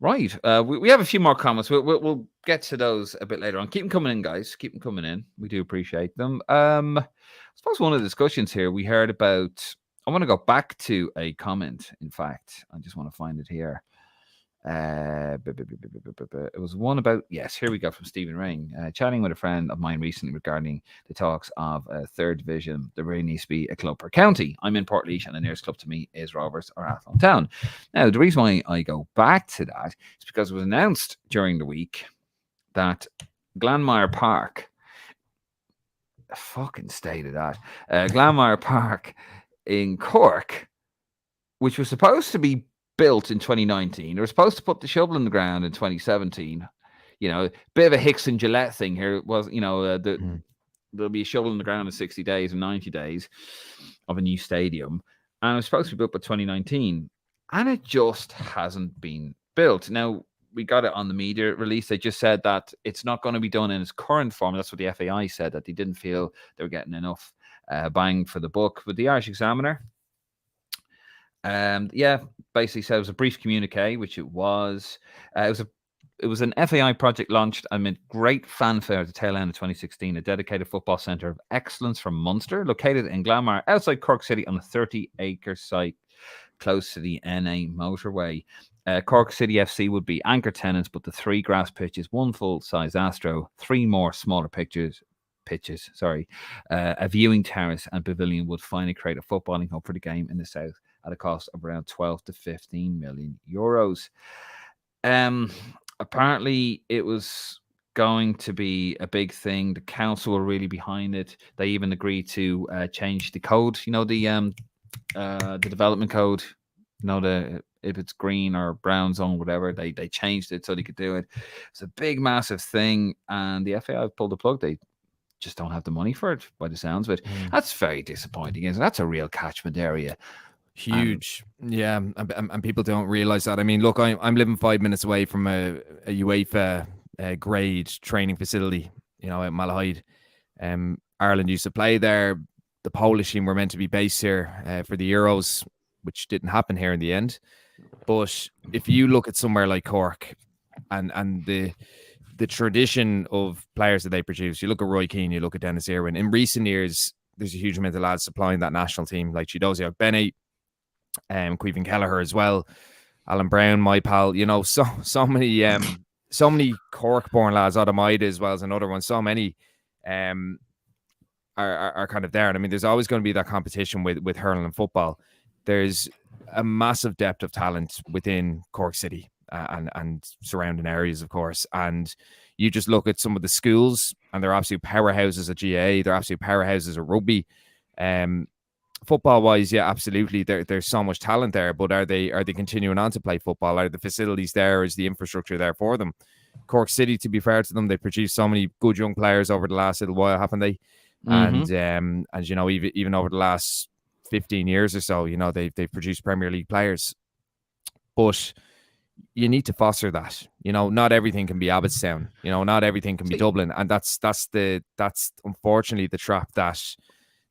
Right. We have a few more comments. We'll get to those a bit later on. Keep them coming in, guys. Keep them coming in. We do appreciate them. I suppose one of the discussions here we heard about... I want to go back to a comment, in fact. I just want to find it here. It was one about... Yes, here we go from Stephen Ring. Chatting with a friend of mine recently regarding the talks of third division. There really needs to be a club per county. I'm in Portlaoise and the nearest club to me is Rovers or Athlone Town. Now, the reason why I go back to that is because it was announced during the week that Glanmire Park... Fucking stated that. Glanmire Park in Cork, which was supposed to be built in 2019. They were supposed to put the shovel in the ground in 2017. You know, bit of a Hicks and Gillette thing here. It was, you know, there'll be a shovel in the ground in 60 days and 90 days of a new stadium. And it was supposed to be built by 2019. And it just hasn't been built. Now, we got it on the media release. They just said that it's not going to be done in its current form. That's what the FAI said, that they didn't feel they were getting enough bang for the buck. With the Irish Examiner, basically said it was a brief communique, which it was. It was an FAI project launched amid great fanfare at the tail end of 2016, a dedicated football centre of excellence from Munster, located in Glanmire, outside Cork City on a 30-acre site close to the NA motorway. Cork City FC would be anchor tenants, but the 3 grass pitches, 1 full-size Astro, 3 more smaller pitches, a viewing terrace and pavilion would finally create a footballing hub for the game in the south at a cost of around 12 to 15 million euros. Apparently, it was going to be a big thing. The council were really behind it. They even agreed to change the code. The development code. If it's green or brown zone, whatever, they changed it so they could do it. It's a big, massive thing, and the FAI pulled the plug. They just don't have the money for it, by the sounds of it. That's very disappointing. That's a real catchment area. Huge. And people don't realize that. I mean, look, I'm living 5 minutes away from a UEFA grade training facility, at Malahide. Ireland used to play there. The Polish team were meant to be based here for the Euros, which didn't happen here in the end. But if you look at somewhere like Cork and the tradition of players that they produce, you look at Roy Keane, you look at Dennis Irwin. In recent years, there's a huge amount of lads supplying that national team, like Chidozie Bennett, Caoimhín Kelleher as well, Alan Brown, my pal. So many Cork-born lads, Adamaida as well as another one. So many are kind of there. And I mean, there's always going to be that competition with hurling and football. There's a massive depth of talent within Cork City and surrounding areas, of course. And you just look at some of the schools, and they're absolute powerhouses at GAA. They're absolute powerhouses at rugby. Football wise, yeah, absolutely. There's so much talent there, but are they continuing on to play football? Are the facilities there? Is the infrastructure there for them? Cork City, to be fair to them, they produced so many good young players over the last little while, haven't they? And even over the last 15 years or so, they've produced Premier League players. But you need to foster that. Not everything can be Abbottstown. Not everything can be Dublin, and that's unfortunately the trap that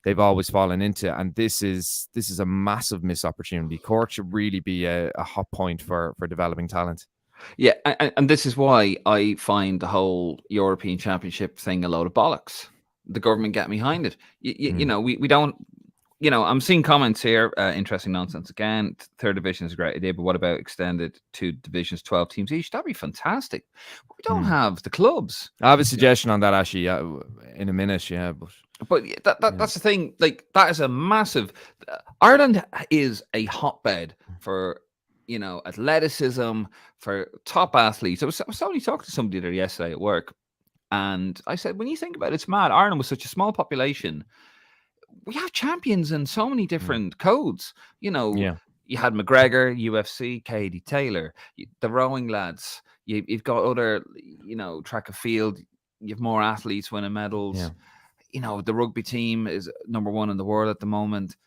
they've always fallen into. And this is a massive missed opportunity. Cork should really be a hot point for developing talent. Yeah, and this is why I find the whole European Championship thing a load of bollocks. The government get behind it. We don't. I'm seeing comments here. Interesting nonsense again. 3rd division is a great idea, but what about extended to divisions, 12 teams each? That'd be fantastic. But we don't have the clubs. I have a suggestion on that, actually, in a minute. Yeah, but that's the thing. Like, that is a massive. Ireland is a hotbed for athleticism, for top athletes. I was only talking to somebody there yesterday at work, and I said, when you think about it, it's mad. Ireland was such a small population. We have champions in so many different codes. You had McGregor, UFC, Katie Taylor, the rowing lads. You've got other, track and field. You have more athletes winning medals. Yeah. The rugby team is number 1 in the world at the moment.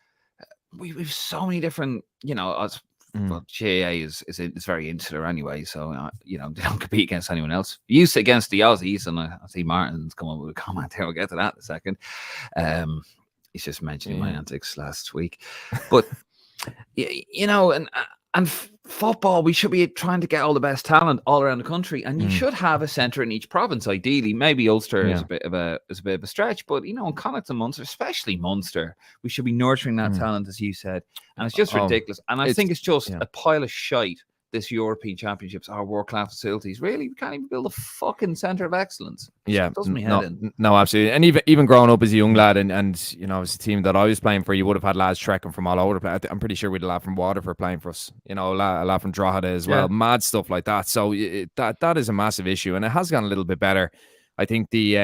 We've so many different, well, GAA is very insular anyway, so they don't compete against anyone else. Used against the Aussies, and I see Martin's come up with a comment there. We'll get to that in a second. He's just mentioning my antics last week, but and football, we should be trying to get all the best talent all around the country, and you should have a centre in each province. Ideally, maybe Ulster is a bit of a stretch, but in Connacht and Munster, especially Munster, we should be nurturing that talent, as you said, and it's just ridiculous. And I think it's just a pile of shite. This European Championships are world-class facilities. Really, we can't even build a fucking centre of excellence. Yeah, it does me head in. No, absolutely. And even growing up as a young lad, and as a team that I was playing for, you would have had lads trekking from all over the place. I'm pretty sure we had a lad from Waterford playing for us. A lad from Drogheda as well. Mad stuff like that. So that is a massive issue, and it has gone a little bit better. I think the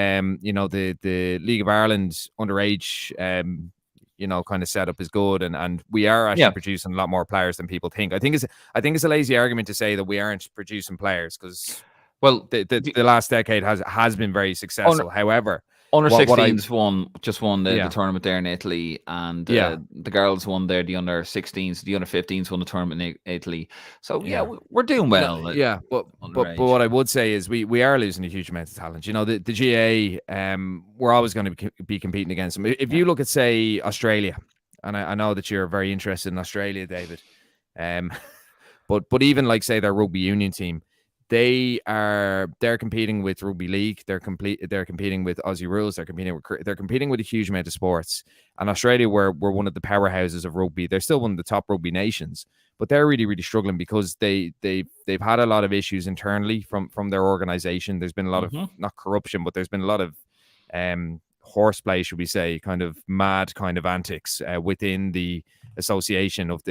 League of Ireland underage kind of setup is good, and we are actually producing a lot more players than people think. I think it's a lazy argument to say that we aren't producing players, because the last decade has been very successful. However, Under what I 16s won the yeah tournament there in Italy, and yeah the girls won there. The under 16s, the under 15s won the tournament in Italy. So yeah, yeah. we're doing No, well at yeah, but underage. what I would say is we are losing a huge amount of talent. You know, the GA, we're always going to be competing against them. If Yeah. you look at, say, Australia, and I know that you're very interested in Australia, David, um, but even like, say, their rugby union team, they're competing with rugby league. They're competing with Aussie rules. They're competing with a huge amount of sports. And Australia were one of the powerhouses of rugby. They're still one of the top rugby nations, but they're really, really struggling because they've had a lot of issues internally from their organization. There's been a lot of, not corruption, but there's been a lot of horseplay, should we say, kind of mad kind of antics within the association of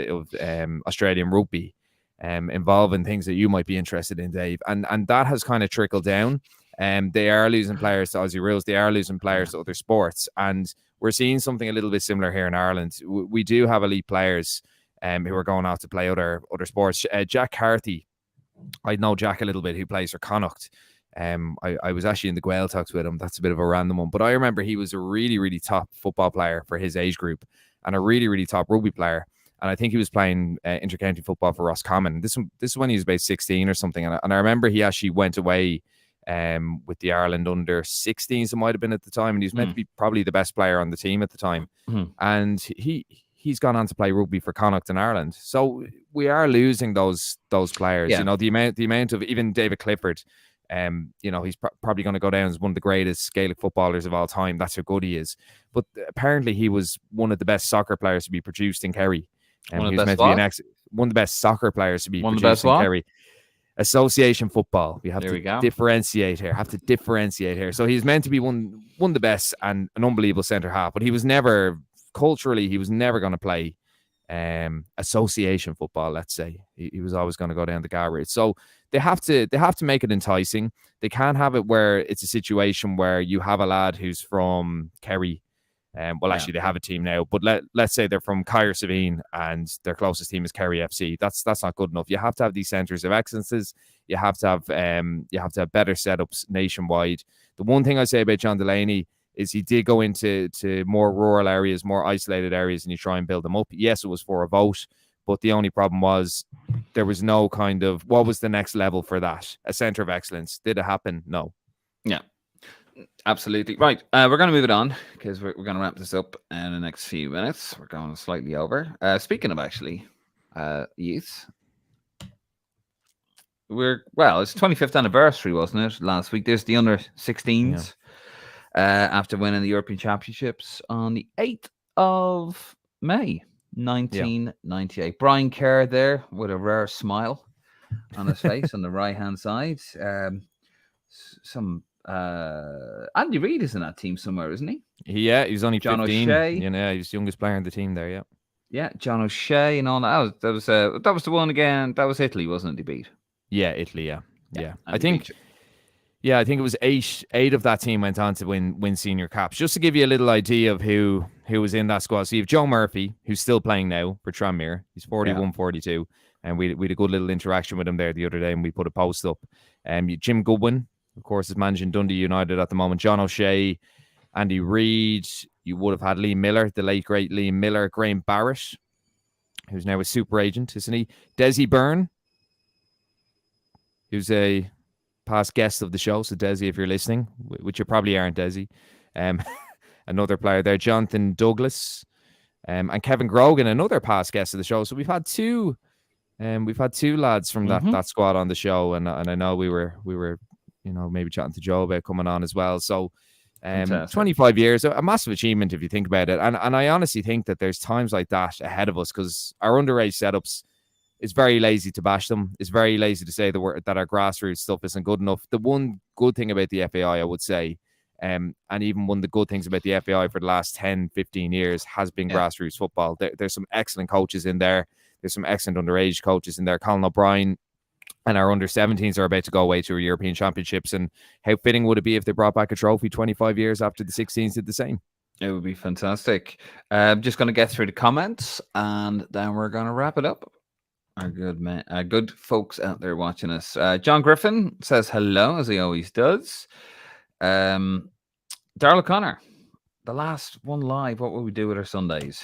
Australian rugby, involving things that you might be interested in, Dave, and that has kind of trickled down. They are losing players to Aussie rules. They are losing players to other sports, and we're seeing something a little bit similar here in Ireland. We do have elite players who are going off to play other sports. Jack Carthy, I know Jack a little bit, who plays for Connacht. I was actually in the Gael talks with him. That's a bit of a random one, but I remember he was a really, really top football player for his age group, and a really, really top rugby player. And I think he was playing intercounty football for Roscommon. This is when he was about 16 or something. And I remember he actually went away with the Ireland under 16s, it might have been at the time. And he was meant to be probably the best player on the team at the time. And he's gone on to play rugby for Connacht in Ireland. So we are losing those players. Yeah. You know, the amount of even David Clifford. You know, he's probably going to go down as one of the greatest Gaelic footballers of all time. That's how good he is. But apparently he was one of the best soccer players to be produced in Kerry. One of he the was best meant to be one of the best soccer players to be one of the produced best in Kerry. Association football. We have to differentiate here. So he's meant to be one of the best and an unbelievable centre half, but he was never culturally. He was never going to play association football. Let's say he was always going to go down the guy route. So they have to make it enticing. They can't have it where it's a situation where you have a lad who's from Kerry. Actually, they have a team now, but let's say they're from Kyre Savine and their closest team is Kerry FC. That's not good enough. You have to have these centres of excellences. You have to have better setups nationwide. The one thing I say about John Delaney is he did go into more rural areas, more isolated areas, and you try and build them up. Yes, it was for a vote, but the only problem was there was no kind of, what was the next level for that? A centre of excellence. Did it happen? No. Yeah. Absolutely. Right. We're going to move it on because we're going to wrap this up in the next few minutes. We're going slightly over. Speaking of actually youth, it's 25th anniversary, wasn't it? Last week. There's the under 16s after winning the European Championships on the 8th of May, 1998. Brian Kerr there with a rare smile on his face on the right hand side. Andy Reid is in that team somewhere, isn't he? Yeah, he was only John 15. O'Shea. You know, he was the youngest player in the team there. Yeah, John O'Shea and all that. That was the one again. That was Italy, wasn't it? He beat. Yeah, Italy. Yeah. I think it was eight of that team went on to win senior caps. Just to give you a little idea of who was in that squad. So you have Joe Murphy, who's still playing now for Tranmere. He's 41, 42. And we had a good little interaction with him there the other day, and we put a post up. Jim Goodwin, of course, is managing Dundee United at the moment. John O'Shea, Andy Reid. You would have had Liam Miller, the late great Liam Miller. Graham Barrett, who's now a super agent, isn't he? Desi Byrne, who's a past guest of the show. So Desi, if you're listening, which you probably aren't, Desi. Another player there. Jonathan Douglas, and Kevin Grogan, another past guest of the show. So we've had two lads from that squad on the show, and I know we were maybe chatting to Joe about coming on as well. So 25 years, a massive achievement if you think about it. And I honestly think that there's times like that ahead of us, because our underage setups, it's very lazy to bash them. It's very lazy to say that our grassroots stuff isn't good enough. The one good thing about the FAI, I would say, and even one of the good things about the FAI for the last 10, 15 years has been grassroots football. There's some excellent coaches in there. There's some excellent underage coaches in there. Colin O'Brien and our under-17s are about to go away to European Championships. And how fitting would it be if they brought back a trophy 25 years after the 16s did the same? It would be fantastic. I'm just going to get through the comments, and then we're going to wrap it up. Our good folks out there watching us. John Griffin says hello, as he always does. Darrell O'Connor, the last one live. What will we do with our Sundays?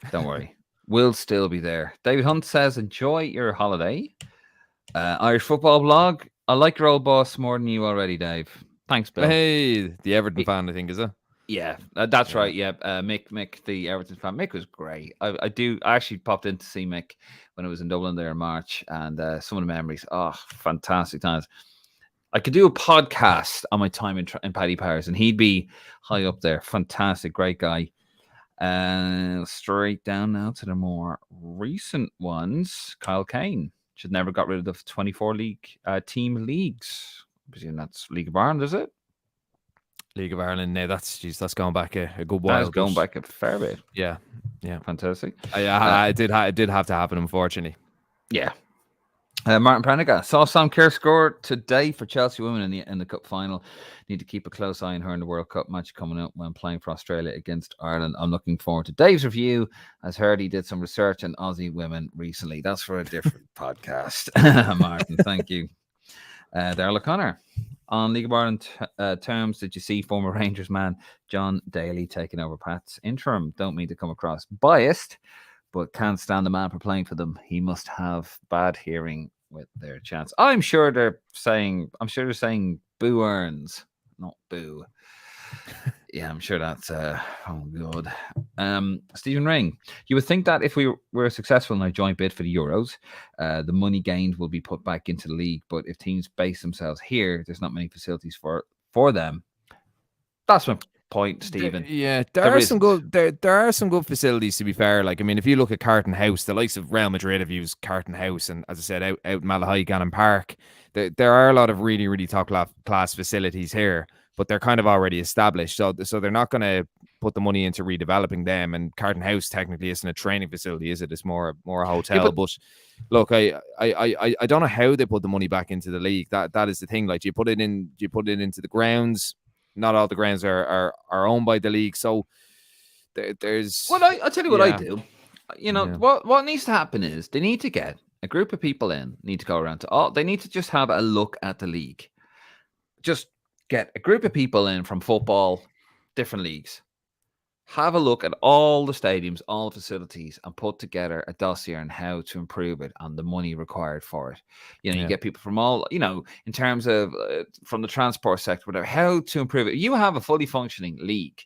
Don't worry. We'll still be there. David Hunt says, enjoy your holiday. Irish football blog. I like your old boss more than you already, Dave. Thanks, Bill. Hey, the Everton fan, I think, is it? Yeah, that's right. Yeah, Mick, the Everton fan. Mick was great. I actually popped in to see Mick when I was in Dublin there in March, and some of the memories. Oh, fantastic times. I could do a podcast on my time in Paddy Powers, and he'd be high up there. Fantastic, great guy. Straight down now to the more recent ones. Kyle Kane should never got rid of the 24 league team leagues. I presume that's League of Ireland, is it? League of Ireland. No, that's going back a good while. That's going back a fair bit. Yeah, fantastic. I did have to happen, unfortunately. Yeah. Martin Prendergast saw Sam Kerr score today for Chelsea women in the cup final. Need to keep a close eye on her in the World Cup match coming up when playing for Australia against Ireland. I'm looking forward to Dave's review. As heard, he did some research on Aussie women recently. That's for a different podcast. Martin, thank you. Darrell O'Connor. On League of Ireland terms, did you see former Rangers man John Daly taking over Pat's interim? Don't mean to come across biased, but can't stand the man for playing for them. He must have bad hearing with their chants. I'm sure they're saying boo earns, not boo. Yeah, I'm sure that's oh god. Stephen Ring, you would think that if we were successful in our joint bid for the Euros, the money gained will be put back into the league. But if teams base themselves here, there's not many facilities for them. That's my point, Stephen. There are some good facilities, to be fair. Like, I mean, if you look at Carton House, the likes of Real Madrid have used Carton House, and as I said, out in Malahide, Glanmire Park, there are a lot of really, really top class facilities here, but they're kind of already established. So they're not going to put the money into redeveloping them. And Carton House technically isn't a training facility, is it? It's more a hotel. Yeah, but look, I don't know how they put the money back into the league. That is the thing. Like, you put it into the grounds. Not all the grounds are owned by the league, so there's. Well, I'll tell you what I do. You know, what needs to happen is they need to get a group of people need to go around to all. They need to just have a look at the league. Just get a group of people in from football, different leagues. Have a look at all the stadiums, all the facilities, and put together a dossier on how to improve it and the money required for it. You know, you get people from all, you know, in terms of from the transport sector, whatever, how to improve it. You have a fully functioning league.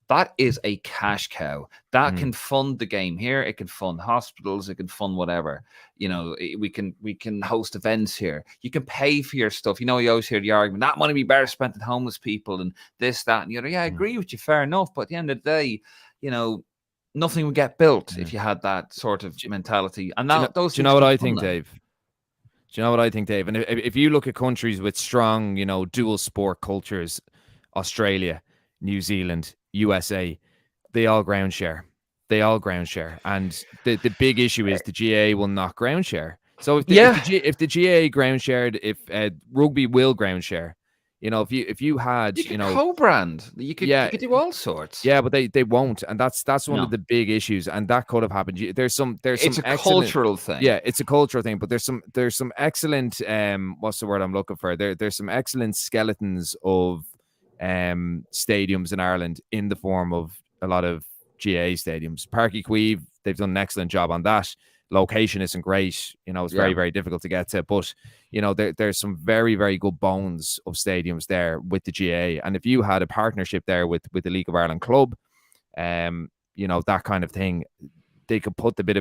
That is a cash cow. That can fund the game here. It can fund hospitals. It can fund whatever. You know, we can host events here. You can pay for your stuff. You know, you always hear the argument, that money be better spent at homeless people and this, that, and the other. Yeah, I agree with you. Fair enough. But at the end of the day, you know, nothing would get built if you had that sort of mentality. And now those. Do you know what I think, Dave? Do you know what I think, Dave? And if you look at countries with strong, you know, dual sport cultures, Australia, New Zealand, USA, they all ground share. And the big issue is the GA will not ground share. So if the GA ground shared, if rugby will ground share, you know, if you had, you know, co-brand, you could do all sorts. Yeah, but they won't, and that's one of the big issues, and that could have happened. It's a cultural thing. Yeah, it's a cultural thing, but there's some excellent what's the word I'm looking for? There's some excellent skeletons of stadiums in Ireland in the form of a lot of GA stadiums. Páirc Uí Chaoimh, they've done an excellent job on that. Location isn't great, you know, it's very, very difficult to get to, but you know, there's some very, very good bones of stadiums there with the GA. And if you had a partnership there with the League of Ireland club, you know, that kind of thing, they could put a bit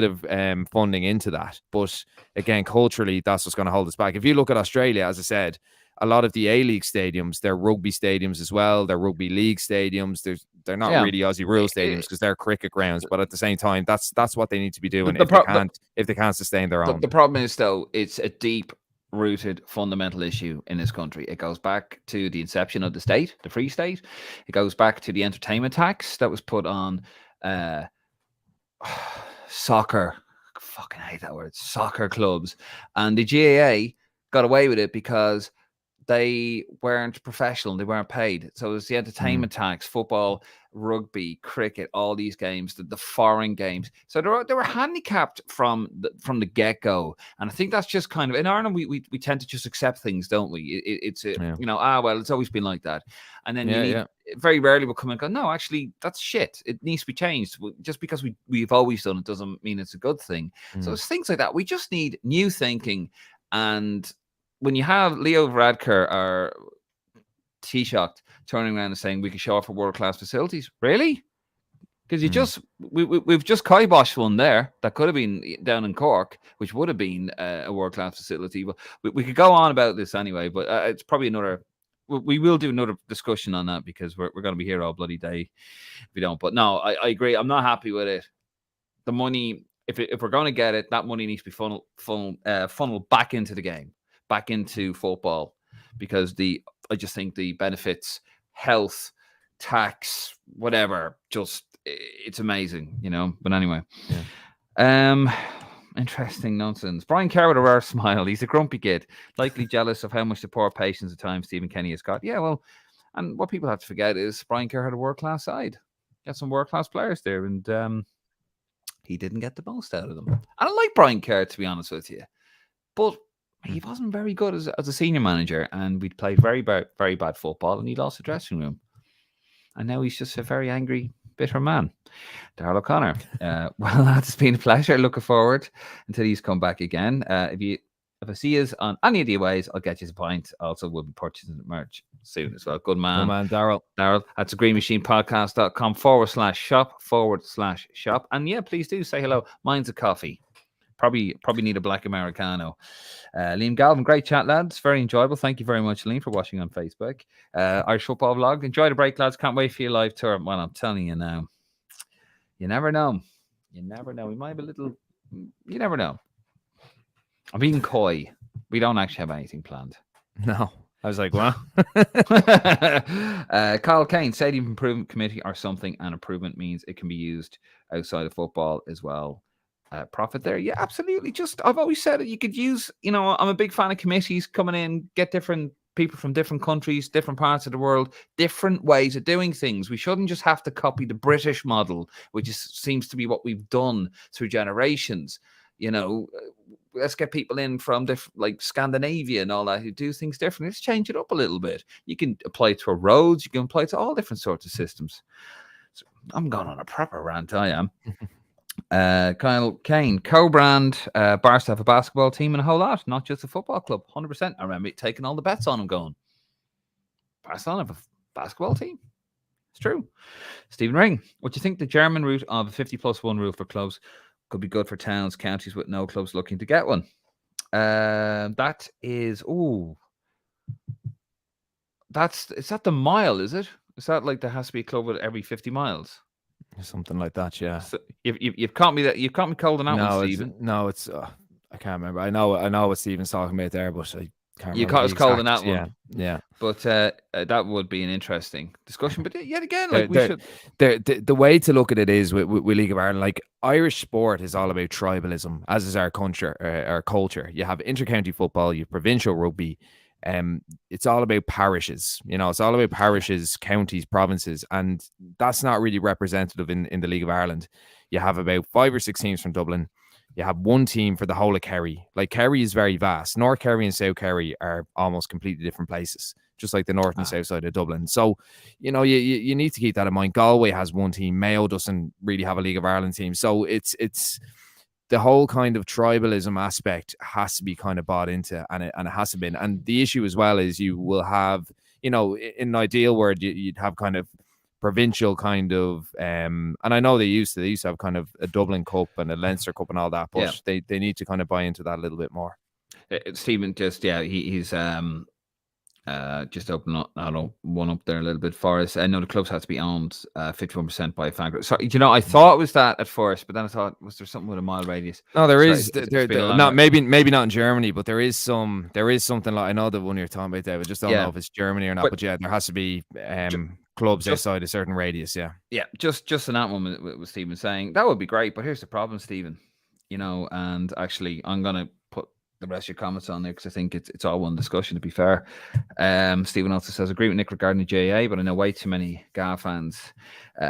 of funding into that. But again, culturally, that's what's going to hold us back. If you look at Australia, as I said, a lot of the A-League stadiums, they're rugby stadiums as well. They're rugby league stadiums. They're not really Aussie rule stadiums because they're cricket grounds. But at the same time, that's what they need to be doing if they can't sustain their own. The problem is, though, it's a deep-rooted fundamental issue in this country. It goes back to the inception of the state, the Free State. It goes back to the entertainment tax that was put on soccer. I fucking hate that word. Soccer clubs. And the GAA got away with it because they weren't professional. They weren't paid. So it was the entertainment tax, football, rugby, cricket, all these games, the foreign games. So they were handicapped from the get go. And I think that's just kind of in Ireland. We tend to just accept things, don't we? It's well, it's always been like that. And then very rarely will come and go, no, actually, that's shit. It needs to be changed. Just because we've always done it doesn't mean it's a good thing. So it's things like that. We just need new thinking. And when you have Leo Varadkar or Taoiseach turning around and saying we can show off for world-class facilities, really? Because we've just kiboshed one there that could have been down in Cork, which would have been a world-class facility. But we could go on about this anyway, but it's probably another... We will do another discussion on that because we're going to be here all bloody day if we don't. But no, I agree. I'm not happy with it. The money, if we're going to get it, that money needs to be funneled back into the game, back into football, because I just think the benefits, health, tax, whatever, just it's amazing, But anyway, interesting nonsense. Brian Kerr with a rare smile. He's a grumpy kid, likely jealous of how much the poor patience at times Stephen Kenny has got. Yeah, well, and what people have to forget is Brian Kerr had a world-class side. Got some world-class players there, and he didn't get the most out of them. And I like Brian Kerr, to be honest with you, but he wasn't very good as a senior manager, and we'd played very bad football, and he lost the dressing room. And now he's just a very angry, bitter man. Darrell O'Connor. Well, that's been a pleasure. Looking forward until he's come back again. If I see us on any of the ways, I'll get you a pint. Also, we'll be purchasing the merch soon as well. Good man. Good man, Darrell. Darrell, that's greenmachinepodcast.com/shop. And yeah, please do say hello. Mine's a coffee. Probably need a black Americano. Liam Galvin, great chat, lads. Very enjoyable. Thank you very much, Liam, for watching on Facebook. Irish Football Vlog. Enjoy the break, lads. Can't wait for your live tour. Well, I'm telling you now. You never know. We might have a little... You never know. I'm being coy. We don't actually have anything planned. No. I was like, what? Kyle Kane, Stadium Improvement Committee or something, and improvement means it can be used outside of football as well. Profit there. Yeah, absolutely. I've always said it. You could use, I'm a big fan of committees coming in, get different people from different countries, different parts of the world, different ways of doing things. We shouldn't just have to copy the British model, which seems to be what we've done through generations. Let's get people in from different, like Scandinavia and all that, who do things differently. Let's change it up a little bit. You can apply it to roads. You can apply it to all different sorts of systems. So I'm going on a proper rant, I am. Kyle Kane, co-brand, Barca have a basketball team and a whole lot, not just a football club. 100%. I remember taking all the bets on them going, Barcelona have a basketball team. It's true. Stephen Ring, what do you think the German route of a 50+1 rule for clubs could be good for towns, counties with no clubs looking to get one? That is, is that the mile, is it? Is that like there has to be a club with every 50 miles? Something like that, yeah. So you've caught me cold on that one, Stephen. It's I can't remember. I know what Stephen's talking about there, but I can't remember. You caught us cold on that one. Yeah. But that would be an interesting discussion. But yet again, like we should... The way to look at it is with League of Ireland, like Irish sport is all about tribalism, as is our culture. You have intercounty football, you have provincial rugby. It's all about parishes, it's all about parishes, counties, provinces, and that's not really representative in the League of Ireland. You have about 5 or 6 teams from Dublin. You have one team for the whole of Kerry. Like, Kerry is very vast. North Kerry and South Kerry are almost completely different places, just like the north and south side of Dublin. So, you need to keep that in mind. Galway has one team. Mayo doesn't really have a League of Ireland team. So it's the whole kind of tribalism aspect has to be kind of bought into, and it hasn't been. And the issue as well is you will have, in an ideal world, you'd have kind of provincial kind of, and I know they used to have kind of a Dublin Cup and a Leinster Cup and all that, but they need to kind of buy into that a little bit more. Stephen, he's just open up, one up there a little bit for us. I know the clubs have to be owned 51% by a fan group. Sorry, I thought it was that at first, but then I thought, was there something with a mile radius? No, there is. Not maybe not in Germany, but there is something like, I know the one you're talking about, David. Just don't know if it's Germany or not. But yeah, there has to be clubs outside a certain radius. Yeah. Just in that one with Stephen saying that would be great, but here's the problem, Stephen. And actually, I'm gonna put the rest of your comments on there because I think it's all one discussion, to be fair. Stephen also says, agree with Nick regarding the GAA, but I know way too many GA fans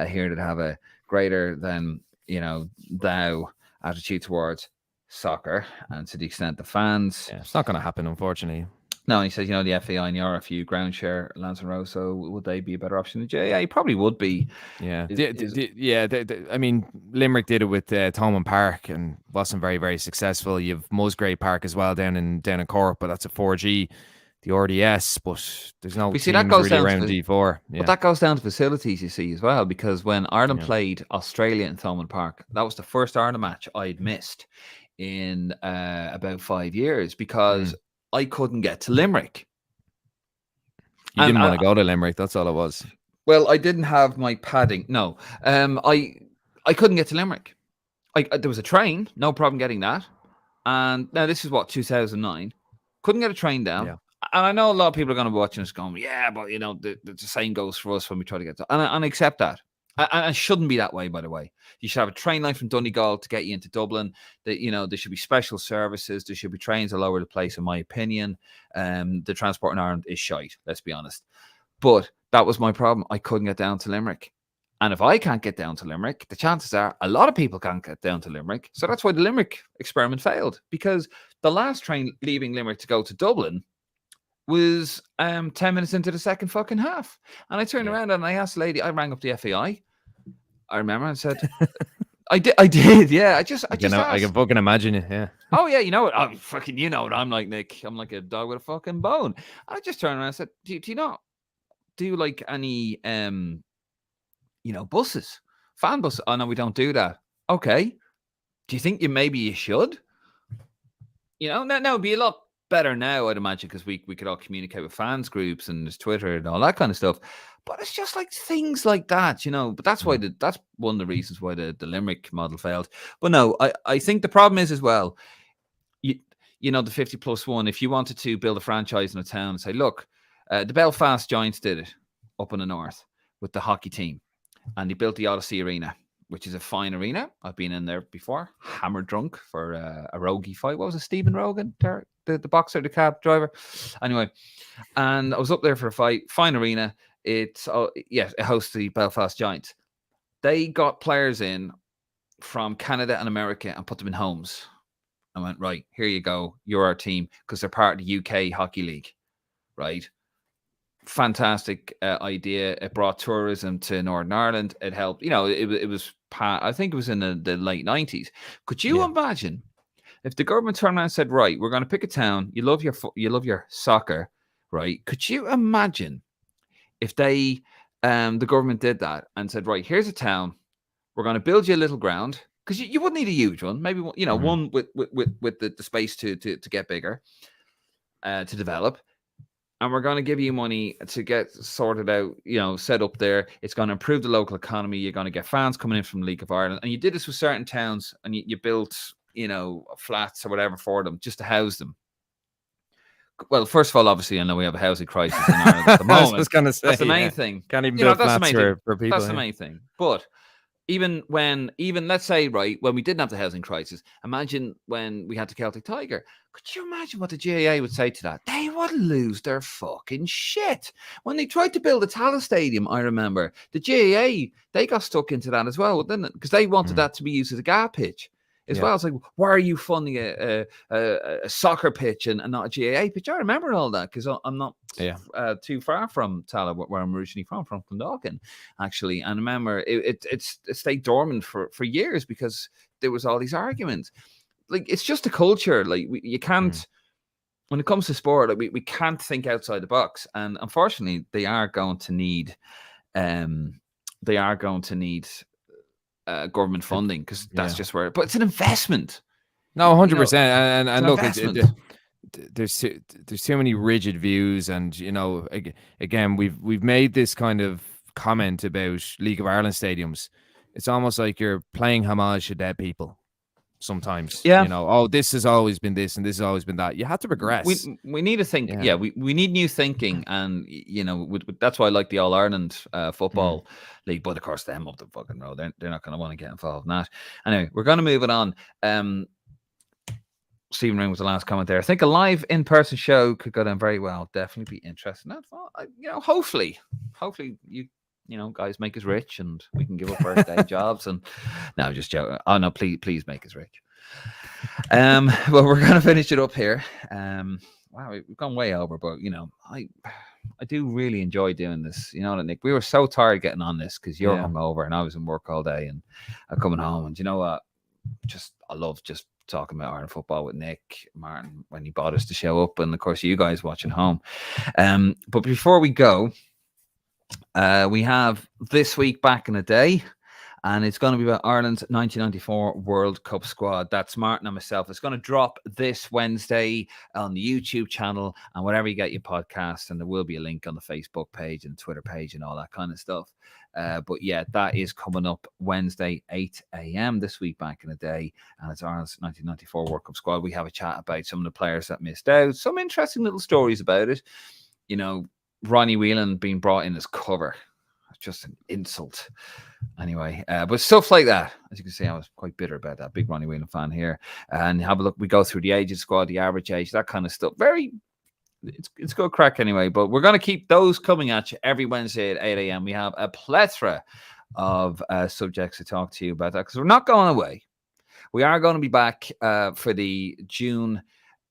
here that have a greater than, thou attitude towards soccer, and to the extent the fans. Yeah, it's not going to happen, unfortunately. No, he says, the FAI and the RFU ground share Lance and Rose, so would they be a better option than GAA? Probably would be. Yeah, I mean, Limerick did it with Thomond Park and wasn't very, very successful. You have Musgrave Park as well down in Cork, but that's a 4G, the RDS, but there's no teams really around D4. Yeah. But that goes down to facilities, you see, as well, because when Ireland played Australia in Thomond Park, that was the first Ireland match I'd missed in about 5 years because I couldn't get to Limerick. You didn't want to go to Limerick, that's all it was. Well, I didn't have my padding. No, I couldn't get to Limerick. There was a train, no problem getting that. And now this is 2009. Couldn't get a train down. Yeah. And I know a lot of people are going to be watching us going, yeah, but the same goes for us when we try to get to. And I accept that. And it shouldn't be that way, by the way. You should have a train line from Donegal to get you into Dublin. There should be special services. There should be trains all over the place, in my opinion. The transport in Ireland is shite, let's be honest. But that was my problem. I couldn't get down to Limerick. And if I can't get down to Limerick, the chances are a lot of people can't get down to Limerick. So that's why the Limerick experiment failed. Because the last train leaving Limerick to go to Dublin was 10 minutes into the second fucking half. And I turned around and I asked the lady, I rang up the FAI. I remember and said, I did, yeah. I just asked. I can fucking imagine it, yeah. Oh, yeah, you know what? Oh, fucking, you know what I'm like, Nick. I'm like a dog with a fucking bone. I just turned around and said, do you not do like any, buses? Fan buses? Oh, no, we don't do that. Okay. Do you think maybe you should? Now it'd be a lot better now, I'd imagine, because we could all communicate with fans groups and there's Twitter and all that kind of stuff. But it's just like things like that, But that's why that's one of the reasons why the Limerick model failed. But no, I think the problem is as well, the 50+1. If you wanted to build a franchise in a town and say, look, the Belfast Giants did it up in the north with the hockey team, and they built the Odyssey Arena, which is a fine arena. I've been in there before, hammered drunk for a Rogie fight. What was it, Stephen Rogan, the boxer, the cab driver? Anyway, and I was up there for a fight, fine arena. It hosts the Belfast Giants. They got players in from Canada and America and put them in homes. I went, right, here you go. You're our team, because they're part of the UK Hockey League, right? Fantastic idea. It brought tourism to Northern Ireland. It helped. It was. I think it was in the late 90s. Could you imagine if the government turned around and said, "Right, we're going to pick a town. You love your soccer, right?" Could you imagine if they, the government did that and said, "Right, here's a town. We're going to build you a little ground, because you wouldn't need a huge one. Maybe one with the space to get bigger, to develop." And we're going to give you money to get sorted out, set up there. It's going to improve the local economy. You're going to get fans coming in from the League of Ireland. And you did this with certain towns, and you built, flats or whatever for them just to house them. Well, first of all, obviously, I know we have a housing crisis in Ireland at the moment. I was going to say, that's the main thing. Can't even build flats for people. That's the main thing. But even let's say, right, when we didn't have the housing crisis, imagine when we had the Celtic Tiger. Could you imagine what the GAA would say to that? They would lose their fucking shit. When they tried to build a Tallaght Stadium, I remember, the GAA, they got stuck into that as well, didn't it? Because they wanted that to be used as a GAA pitch as well. It's like, why are you funding a soccer pitch and not a GAA pitch? I remember all that, because I'm not too far from Tallaght, where I'm originally from Clondalkin, actually. And I remember it stayed dormant for years because there was all these arguments. Like, it's just a culture. Like, you can't, when it comes to sport, like, we can't think outside the box. And unfortunately, they are going to need government funding, because that's just where. But it's an investment. No, 100%. And look, there's too many rigid views, and again, we've made this kind of comment about League of Ireland stadiums. It's almost like you're playing homage to dead people. Sometimes, this has always been this and this has always been that. You have to progress. We need to think. Yeah, we need new thinking, and that's why I like the All Ireland football league. But of course, them up the fucking road, they're not going to want to get involved in that. Anyway, we're going to move it on. Stephen Ring was the last comment there. I think a live in-person show could go down very well. Definitely be interesting. Hopefully you guys make us rich and we can give up our day jobs. And no, just joking. Oh no, please make us rich. Well, we're gonna finish it up here. Wow, we've gone way over, but I do really enjoy doing this. You know, Nick, we were so tired getting on this because you're hungover and I was in work all day and I'm coming home. And you know what? I love just talking about Ireland football with Nick Martin when he bought us to show up, and of course you guys watching home. But before we go, we have This Week Back in the Day. And it's going to be about Ireland's 1994 World Cup squad. That's Martin and myself. It's going to drop this Wednesday on the YouTube channel and wherever you get your podcast. And there will be a link on the Facebook page and Twitter page and all that kind of stuff. But yeah, that is coming up Wednesday, 8 a.m. This Week Back in the Day. And it's Ireland's 1994 World Cup squad. We have a chat about some of the players that missed out. Some interesting little stories about it. You know, Ronnie Whelan being brought in as cover. Just an insult. Anyway, but stuff like that. As you can see, I was quite bitter about that. Big Ronnie Whelan fan here. And have a look. We go through the age of the squad, the average age, that kind of stuff. It's good crack anyway. But we're going to keep those coming at you every Wednesday at 8 a.m. We have a plethora of subjects to talk to you about that because we're not going away. We are going to be back for the June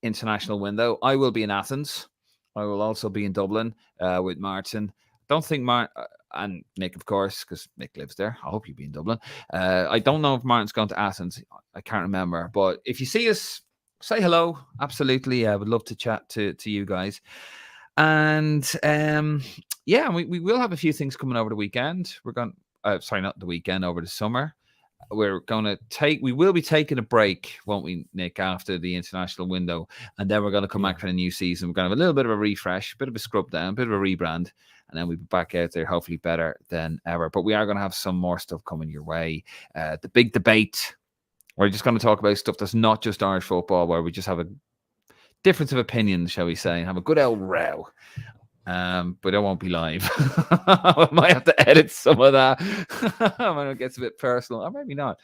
international window. I will be in Athens. I will also be in Dublin with Martin. Don't think Martin... and Nick, of course, because Nick lives there. I hope you'll be in Dublin. I don't know if Martin's gone to Athens. I can't remember. But if you see us, say hello. Absolutely. I would love to chat to you guys. And we will have a few things coming over the weekend. We're going, not the weekend, over the summer. We will be taking a break, won't we, Nick, after the international window. And then we're going to come back for the new season. We're going to have a little bit of a refresh, a bit of a scrub down, a bit of a rebrand. And then we'll be back out there, hopefully better than ever. But we are going to have some more stuff coming your way. The big debate. We're just going to talk about stuff that's not just Irish football, where we just have a difference of opinion, shall we say, and have a good old row. But it won't be live. I might have to edit some of that when it gets a bit personal, or maybe not.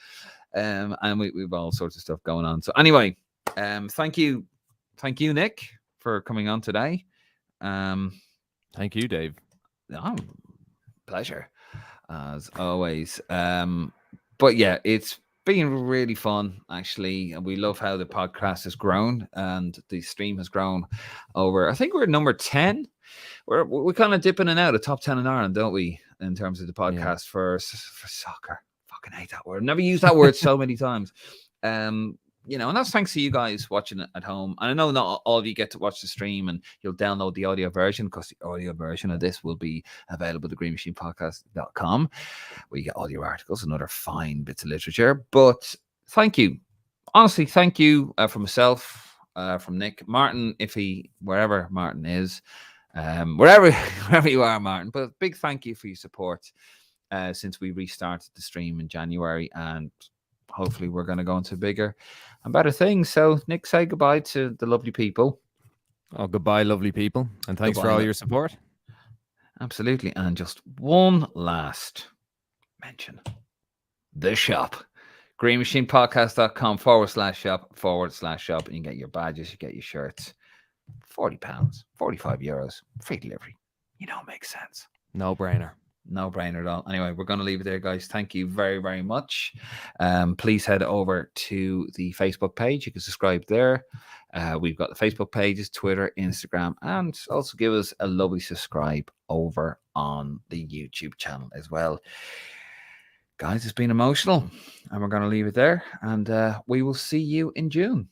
And we've all sorts of stuff going on. So anyway, thank you, Nick, for coming on today. Thank you, Dave. No, pleasure as always. But yeah, it's been really fun actually, and we love how the podcast has grown and the stream has grown over. I think we're number 10. We're kind of dipping in and out of top 10 in Ireland, don't we? In terms of the podcast for soccer. Fucking hate that word. Never used that word so many times. And that's thanks to you guys watching it at home. And I know not all of you get to watch the stream and you'll download the audio version, because the audio version of this will be available at greenmachinepodcast.com, where you get all your articles and other fine bits of literature. But thank you. Honestly, thank you from myself, from Nick, Martin, wherever Martin is, wherever you are, Martin. But big thank you for your support since we restarted the stream in January, and hopefully we're going to go into bigger and better things. So, Nick, say goodbye to the lovely people. Oh, goodbye, lovely people. And thanks for all your support. Absolutely. And just one last mention. The shop. greenmachinepodcast.com/shop/shop. And you get your badges, you get your shirts. £40, €45, free delivery. It makes sense. No brainer. No brainer at all. Anyway, we're going to leave it there, guys. Thank you very, very much. Please head over to the Facebook page. You can subscribe there. We've got the Facebook pages, Twitter, Instagram, and also give us a lovely subscribe over on the YouTube channel as well. Guys, it's been emotional, and we're going to leave it there. And we will see you in June.